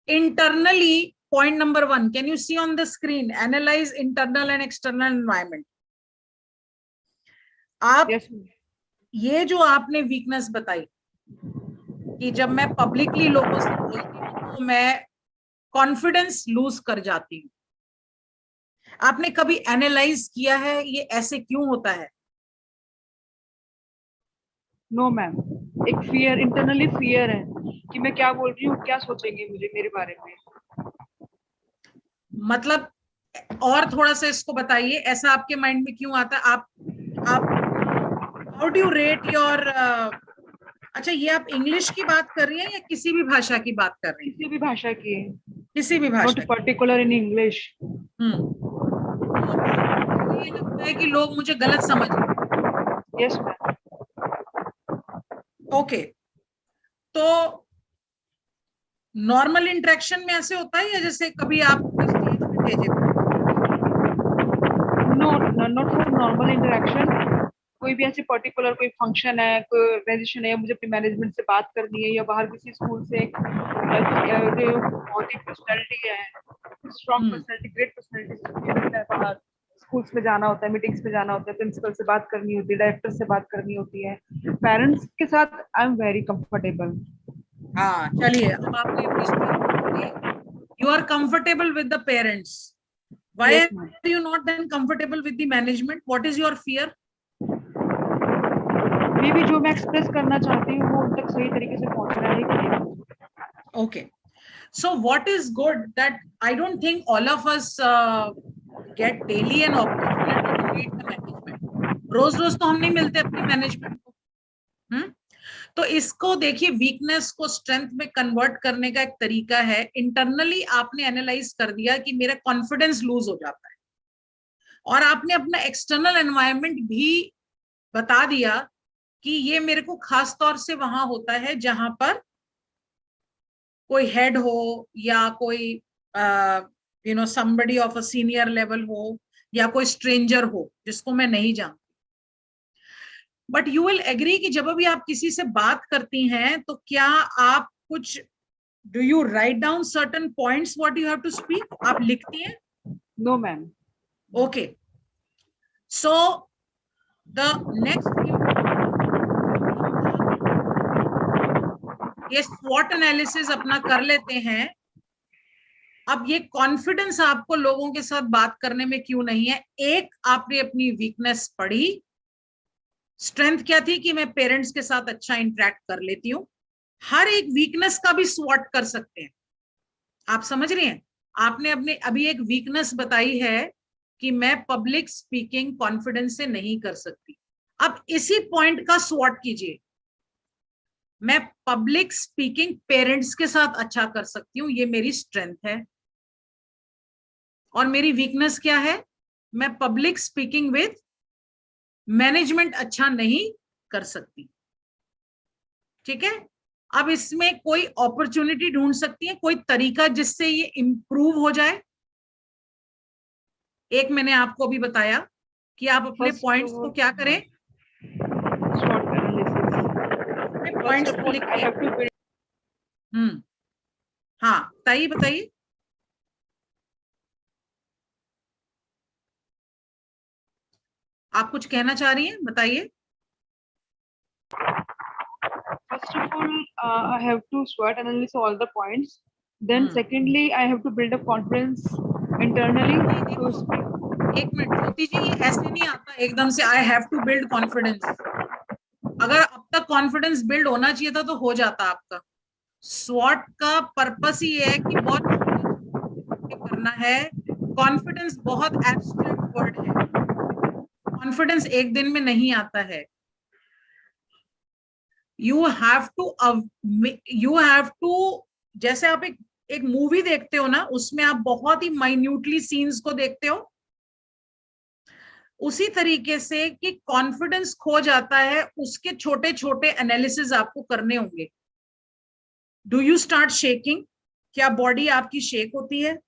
Internally, point number 1, can you see on the screen? Analyze internal and external environment. आप ये जो आपने वीकनेस बताई कि जब मैं पब्लिकली लोगों से बोलती हूँ तो मैं कॉन्फिडेंस लूज कर जाती हूँ, आपने कभी एनालाइज किया है ये ऐसे क्यों होता है? नो मैम, एक फियर, इंटरनली फियर है कि मैं क्या बोल रही हूँ, क्या सोचेंगे मुझे मेरे बारे में. मतलब और थोड़ा सा इसको बताइए, ऐसा आपके माइंड में क्यों आता है? आप how do you rate your, अच्छा ये आप इंग्लिश की बात कर रही हैं या किसी भी भाषा की बात कर रही हैं? किसी भी भाषा की. किसी भी भाषा. Not particular in English. ये लगता है कि लोग मुझे गलत समझ रहे हैं. Yes ma'am. ओके, तो नॉर्मल इंटरेक्शन में ऐसे होता है या जैसे कभी आप स्टेज पे भेजे? Not for normal interaction. कोई भी ऐसे पर्टिकुलर कोई फंक्शन है, कोई ऑर्गेनाइजेशन है, मुझे अपने मैनेजमेंट से बात करनी है, या बाहर किसी स्कूल से जो बहुत ही पर्सनैलिटी है, स्ट्रॉन्ग पर्सनैलिटी, ग्रेट पर्सनैलिटी, बाहर स्कूल्स में जाना होता है, मीटिंग्स में जाना होता है, प्रिंसिपल से बात करनी होती है, डायरेक्टर से बात करनी होती है, पेरेंट्स के साथ आई एम वेरी कंफर्टेबल. हाँ, चलिए अब आपने you are comfortable with the parents. Why are you not then comfortable with the management? What is your fear? Maybe जो मैं एक्सप्रेस करना चाहती हूँ वो उन तक सही तरीके से पहुंचना है कि नहीं. Okay, so what is good that I don't think all of us get daily an opportunity to meet the management. रोज रोज तो हम नहीं मिलते अपनी मैनेजमेंट को. तो इसको देखिए, वीकनेस को स्ट्रेंथ में कन्वर्ट करने का एक तरीका है, इंटरनली आपने एनालाइज कर दिया कि मेरा कॉन्फिडेंस लूज हो जाता है, और आपने अपना एक्सटर्नल एनवायरनमेंट भी बता दिया कि ये मेरे को खास तौर से वहां होता है जहां पर कोई हेड हो या कोई somebody of a senior level हो या कोई stranger हो जिसको मैं नहीं जानती. But you will agree कि जब भी आप किसी से बात करती हैं तो क्या आप कुछ do you write down certain points what you have to speak? आप लिखती हैं? No, ma'am. Okay. So the next ये SWOT analysis अपना कर लेते हैं. अब ये कॉन्फिडेंस आपको लोगों के साथ बात करने में क्यों नहीं है? एक, आपने अपनी वीकनेस पढ़ी. स्ट्रेंथ क्या थी कि मैं पेरेंट्स के साथ अच्छा इंटरेक्ट कर लेती हूँ. हर एक वीकनेस का भी स्वॉट कर सकते हैं. आप समझ रहे हैं? आपने अपने अभी एक वीकनेस बताई है कि मैं पब्लिक स्पीकिंग कॉन्फिडेंस से नहीं कर सकती. अब इसी पॉइंट का स्वॉट कीजिए. मैं पब्लिक स्पीकिंग पेरेंट्स के साथ अच्छा कर सकती हूँ, ये मेरी स्ट्रेंथ है. और मेरी वीकनेस क्या है? मैं पब्लिक स्पीकिंग विद मैनेजमेंट अच्छा नहीं कर सकती. ठीक है? अब इसमें कोई अपॉर्चुनिटी ढूंढ सकती है, कोई तरीका जिससे ये इंप्रूव हो जाए. एक मैंने आपको अभी बताया कि आप अपने पॉइंट्स को क्या करें, पॉइंट्स को लिख के. हाँ, बताइए बताइए. आप कुछ कहना चाह रही हैं? बताइए. First of all, I have to SWOT analyze all the points. Then secondly, I have to build a confidence internally to speak. एक मिनट ज्योति जी, ये ऐसे नहीं आता एकदम से I have to build confidence. अगर अब तक कॉन्फिडेंस बिल्ड होना चाहिए था तो हो जाता आपका. स्वॉट का पर्पस ही है कि बहुत करना है. कॉन्फिडेंस बहुत एब्स्ट्रैक्ट वर्ड है. कॉन्फिडेंस एक दिन में नहीं आता है. यू हैव टू जैसे आप एक मूवी देखते हो ना, उसमें आप बहुत ही माइन्यूटली सीन्स को देखते हो. उसी तरीके से कि कॉन्फिडेंस खो जाता है, उसके छोटे छोटे एनालिसिस आपको करने होंगे. Do you start shaking? क्या बॉडी आपकी शेक होती है?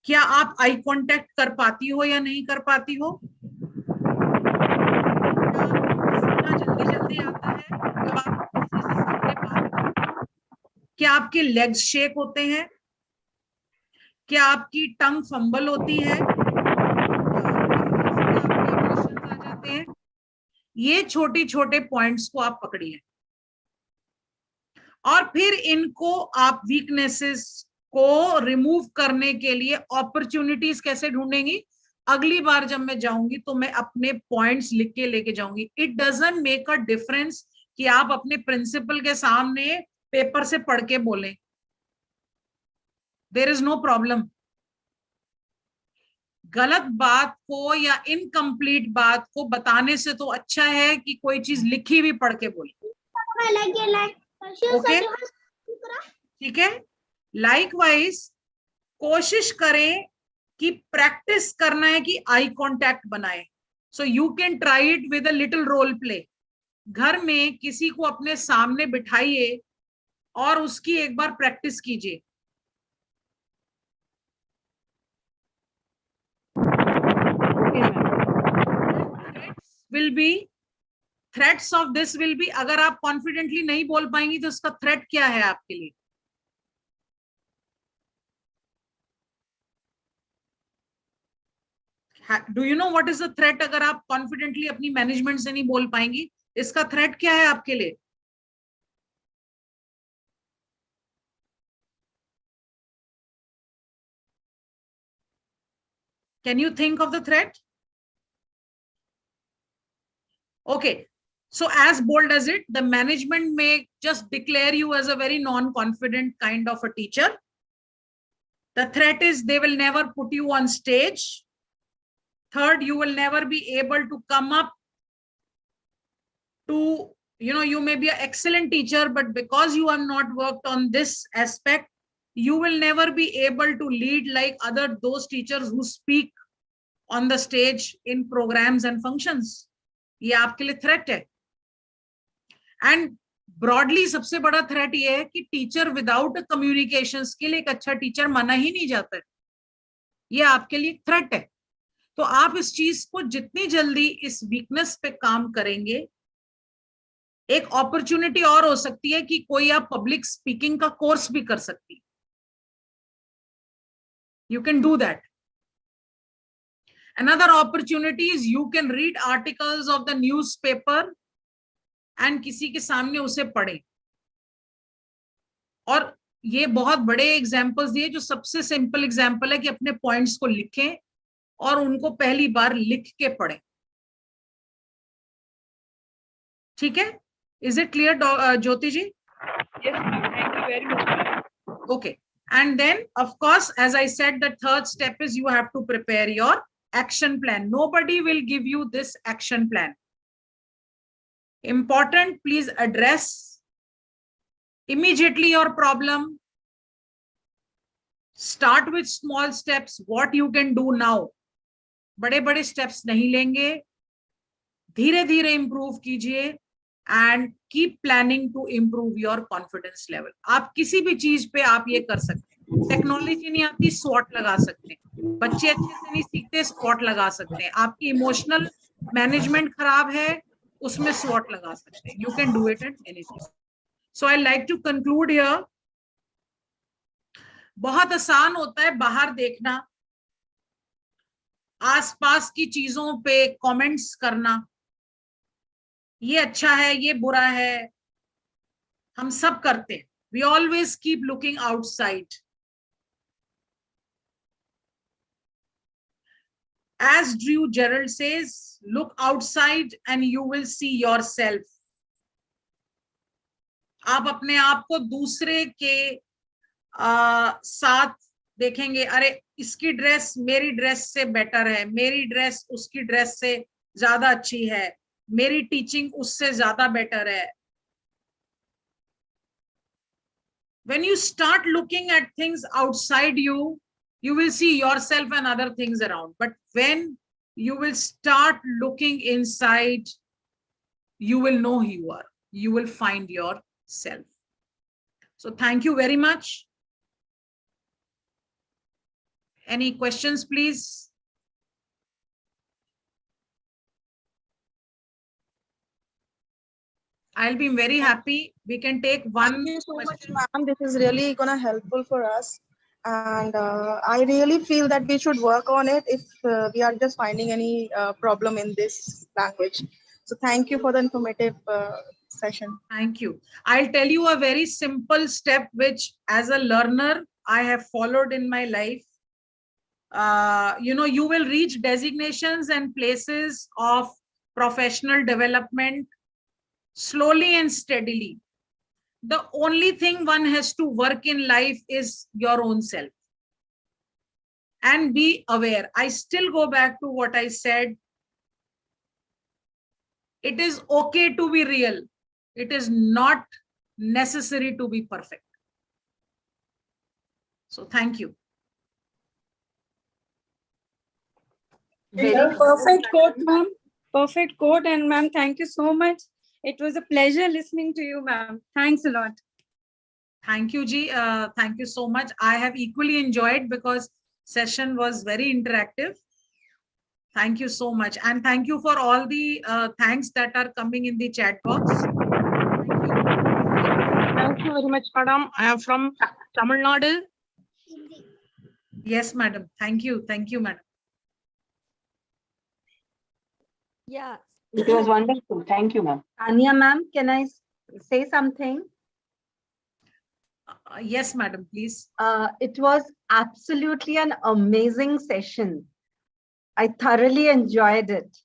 क्या आप आई कांटेक्ट कर पाती हो या नहीं कर पाती हो? जल्दी जल्दी आता है जब आप किसी से सामने बात करते हो? क्या आपके लेग्स शेक होते हैं? क्या आपकी टंग फंबल होती है? ये छोटी छोटे पॉइंट्स को आप पकड़िए और फिर इनको आप वीकनेसेस को रिमूव करने के लिए अपॉर्चुनिटीज कैसे ढूंढेंगी? अगली बार जब मैं जाऊंगी तो मैं अपने पॉइंट्स लिख के लेके जाऊंगी. It doesn't make a difference कि आप अपने प्रिंसिपल के सामने पेपर से पढ़ के बोलें. There is no problem. गलत बात को या इनकम्प्लीट बात को बताने से तो अच्छा है कि कोई चीज लिखी हुई पढ़ के बोले. ओके, ठीक है. लाइकवाइज कोशिश करें कि प्रैक्टिस करना है कि आई कांटेक्ट बनाए. So you can try it with a little role play. घर में किसी को अपने सामने बिठाइए और उसकी एक बार प्रैक्टिस कीजिए. will be threats of this will be, अगर आप कॉन्फिडेंटली नहीं बोल पाएंगी तो उसका थ्रेट क्या है आपके लिए? Do you know what is the threat? अगर आप कॉन्फिडेंटली अपनी मैनेजमेंट से नहीं बोल पाएंगी, इसका थ्रेट क्या है आपके लिए? Can you think of the threat? Okay, so as bold as it, the management may just declare you as a very non-confident kind of a teacher. The threat is they will never put you on stage. Third, you will never be able to come up to, you may be an excellent teacher, but because you have not worked on this aspect, you will never be able to lead like those teachers who speak on the stage in programs and functions. ये आपके लिए threat है. And broadly सबसे बड़ा threat ये है कि teacher without communication skill एक अच्छा टीचर माना ही नहीं जाता है. ये आपके लिए थ्रेट है। तो आप इस चीज को जितनी जल्दी इस वीकनेस पे काम करेंगे, एक अपॉर्चुनिटी और हो सकती है कि कोई आप पब्लिक स्पीकिंग का कोर्स भी कर सकती है। You can do that. Another opportunity is you can read articles of the newspaper and किसी के सामने उसे पढ़े। और ये बहुत बड़े एग्जाम्पल्स दिए, जो सबसे सिंपल एग्जाम्पल है कि अपने पॉइंट्स को लिखें और उनको पहली बार लिख के पढ़ें। ठीक है? Is it clear, Jyoti ji? Yes, ma'am. Thank you very much, ma'am. Okay. And then, of course, as I said, the third step is you have to prepare your action plan. Nobody will give you this action plan. Important, please address immediately your problem. Start with small steps, what you can do now. बड़े बड़े steps नहीं लेंगे, धीरे धीरे improve कीजिए and keep planning to improve your confidence level. आप किसी भी चीज पे आप ये कर सकते हैं। टेक्नोलॉजी नहीं आती, SWOT लगा सकते हैं। बच्चे अच्छे से नहीं सीखते, SWOT लगा सकते हैं। आपकी इमोशनल मैनेजमेंट खराब है, उसमें SWOT लगा सकते हैं। You can do it at anything. So I like to conclude here. बहुत आसान होता है बाहर देखना, आसपास की चीजों पे कमेंट्स करना, ये अच्छा है, ये बुरा है, हम सब करते हैं। We always keep looking outside. As Drew Gerald says, look outside and you will see yourself. आप अपने आप को दूसरे के साथ देखेंगे, अरे इसकी ड्रेस मेरी ड्रेस से बेटर है, मेरी ड्रेस उसकी ड्रेस से ज्यादा अच्छी है, मेरी टीचिंग उससे ज्यादा बेटर है। When you start looking at things outside you, you will see yourself and other things around. But when you will start looking inside, you will know who you are. You will find yourself. So thank you very much. Any questions, please? I'll be very happy. We can take one. Thank you so much, question. ma'am. This is really gonna helpful for us, and I really feel that we should work on it if we are just finding any problem in this language. So thank you for the informative session. Thank you. I'll tell you a very simple step which, as a learner, I have followed in my life. You will reach designations and places of professional development slowly and steadily. The only thing one has to work in life is your own self. And be aware. I still go back to what I said. It is okay to be real. It is not necessary to be perfect. So thank you. Perfect quote, ma'am. Perfect quote, and ma'am, thank you so much. It was a pleasure listening to you, ma'am. Thanks a lot. Thank you, Ji. Thank you so much. I have equally enjoyed because session was very interactive. Thank you so much. And thank you for all the thanks that are coming in the chat box. Thank you very much, madam. I am from Tamil Nadu. Yes, madam. Thank you. Thank you, madam. Yeah. It was wonderful. Thank you, ma'am. Anya, ma'am, can I say something? Yes, madam, please. It was absolutely an amazing session. I thoroughly enjoyed it.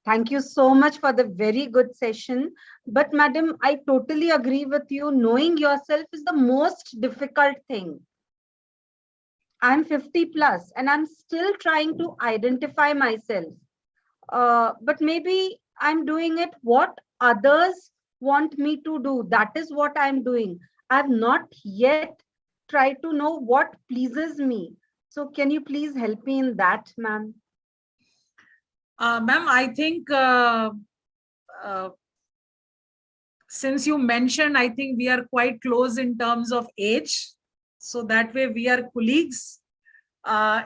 Thank you so much for the very good session. But madam, I totally agree with you. Knowing yourself is the most difficult thing. I'm 50 plus and I'm still trying to identify myself. But maybe I'm doing it what others want me to do. That is what I'm doing. I've not yet tried to know what pleases me. So can you please help me in that, ma'am? Ma'am, I think since you mentioned, I think we are quite close in terms of age. So that way we are colleagues.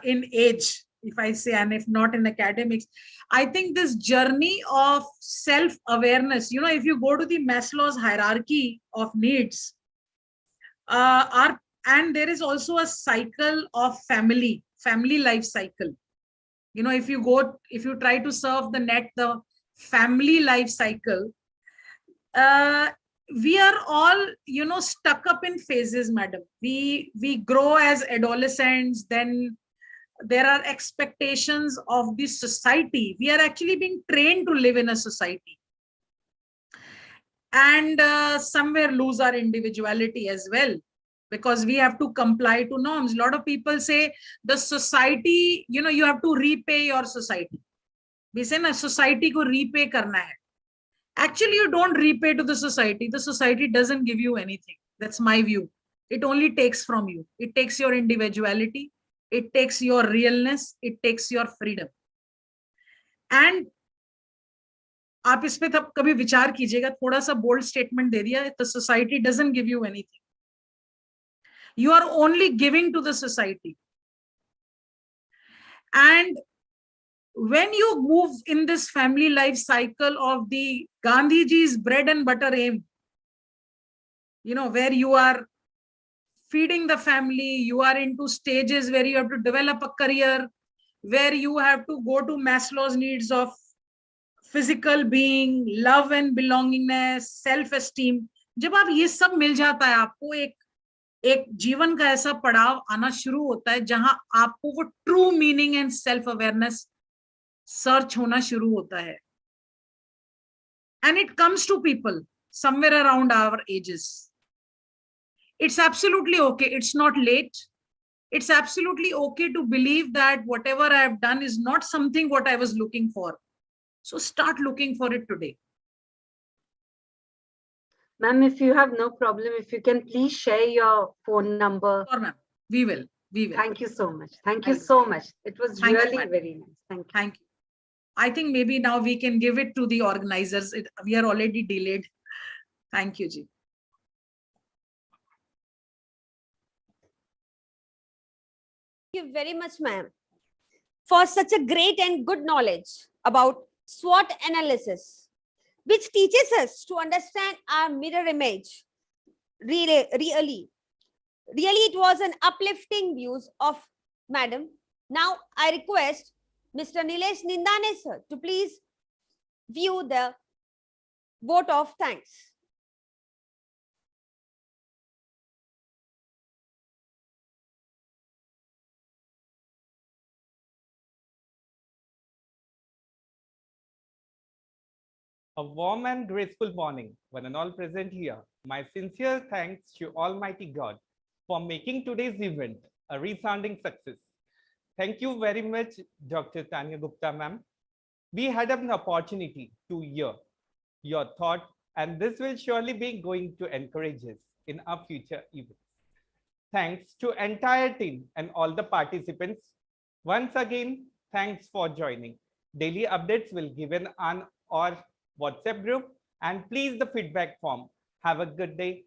in age, if I say, and if not in academics. I think this journey of self-awareness, if you go to the Maslow's hierarchy of needs, and there is also a cycle of family life cycle. If you try to surf the family life cycle, we are all, stuck up in phases, madam. We grow as adolescents, then there are expectations of the society. We are actually being trained to live in a society, and somewhere lose our individuality as well, because we have to comply to norms. A lot of people say the society, you have to repay your society. We say na, society ko repay karna hai. Actually, you don't repay to the society. The society doesn't give you anything. That's my view. It only takes from you. It takes your individuality. It takes your realness. It takes your freedom. And आप इस पे तब कभी विचार कीजिएगा, थोड़ा सा bold statement दे दिया, the society doesn't give you anything. You are only giving to the society. And when you move in this family life cycle of the Gandhiji's bread and butter aim, where you are feeding the family, you are into stages where you have to develop a career, where you have to go to Maslow's needs of physical being, love and belongingness, self-esteem. जब आप ये सब मिल जाता है, आपको एक जीवन का ऐसा पड़ाव आना शुरू होता है जहां आपको वो true meaning and self awareness search होना शुरू होता है. And it comes to people somewhere around our ages. It's absolutely okay. It's not late. It's absolutely okay to believe that whatever I have done is not something what I was looking for. So start looking for it today. Ma'am, if you have no problem, if you can please share your phone number. Sure, ma'am. We will. Thank you so much. Thank you so much. It was really very nice. Thank you. Thank you. I think maybe now we can give it to the organizers. We are already delayed. Thank you, Ji. Thank you very much, ma'am, for such a great and good knowledge about SWOT analysis, which teaches us to understand our mirror image. Really, it was an uplifting views of madam. Now I request Mr. Nilesh Nindane sir to please view the vote of thanks. A warm and graceful morning, one and all present here. My sincere thanks to Almighty God for making today's event a resounding success. Thank you very much, Dr. Tanya Gupta, ma'am. We had an opportunity to hear your thought, and this will surely be going to encourage us in our future events. Thanks to entire team and all the participants. Once again, thanks for joining. Daily updates will given on our WhatsApp group, and please the feedback form. Have a good day.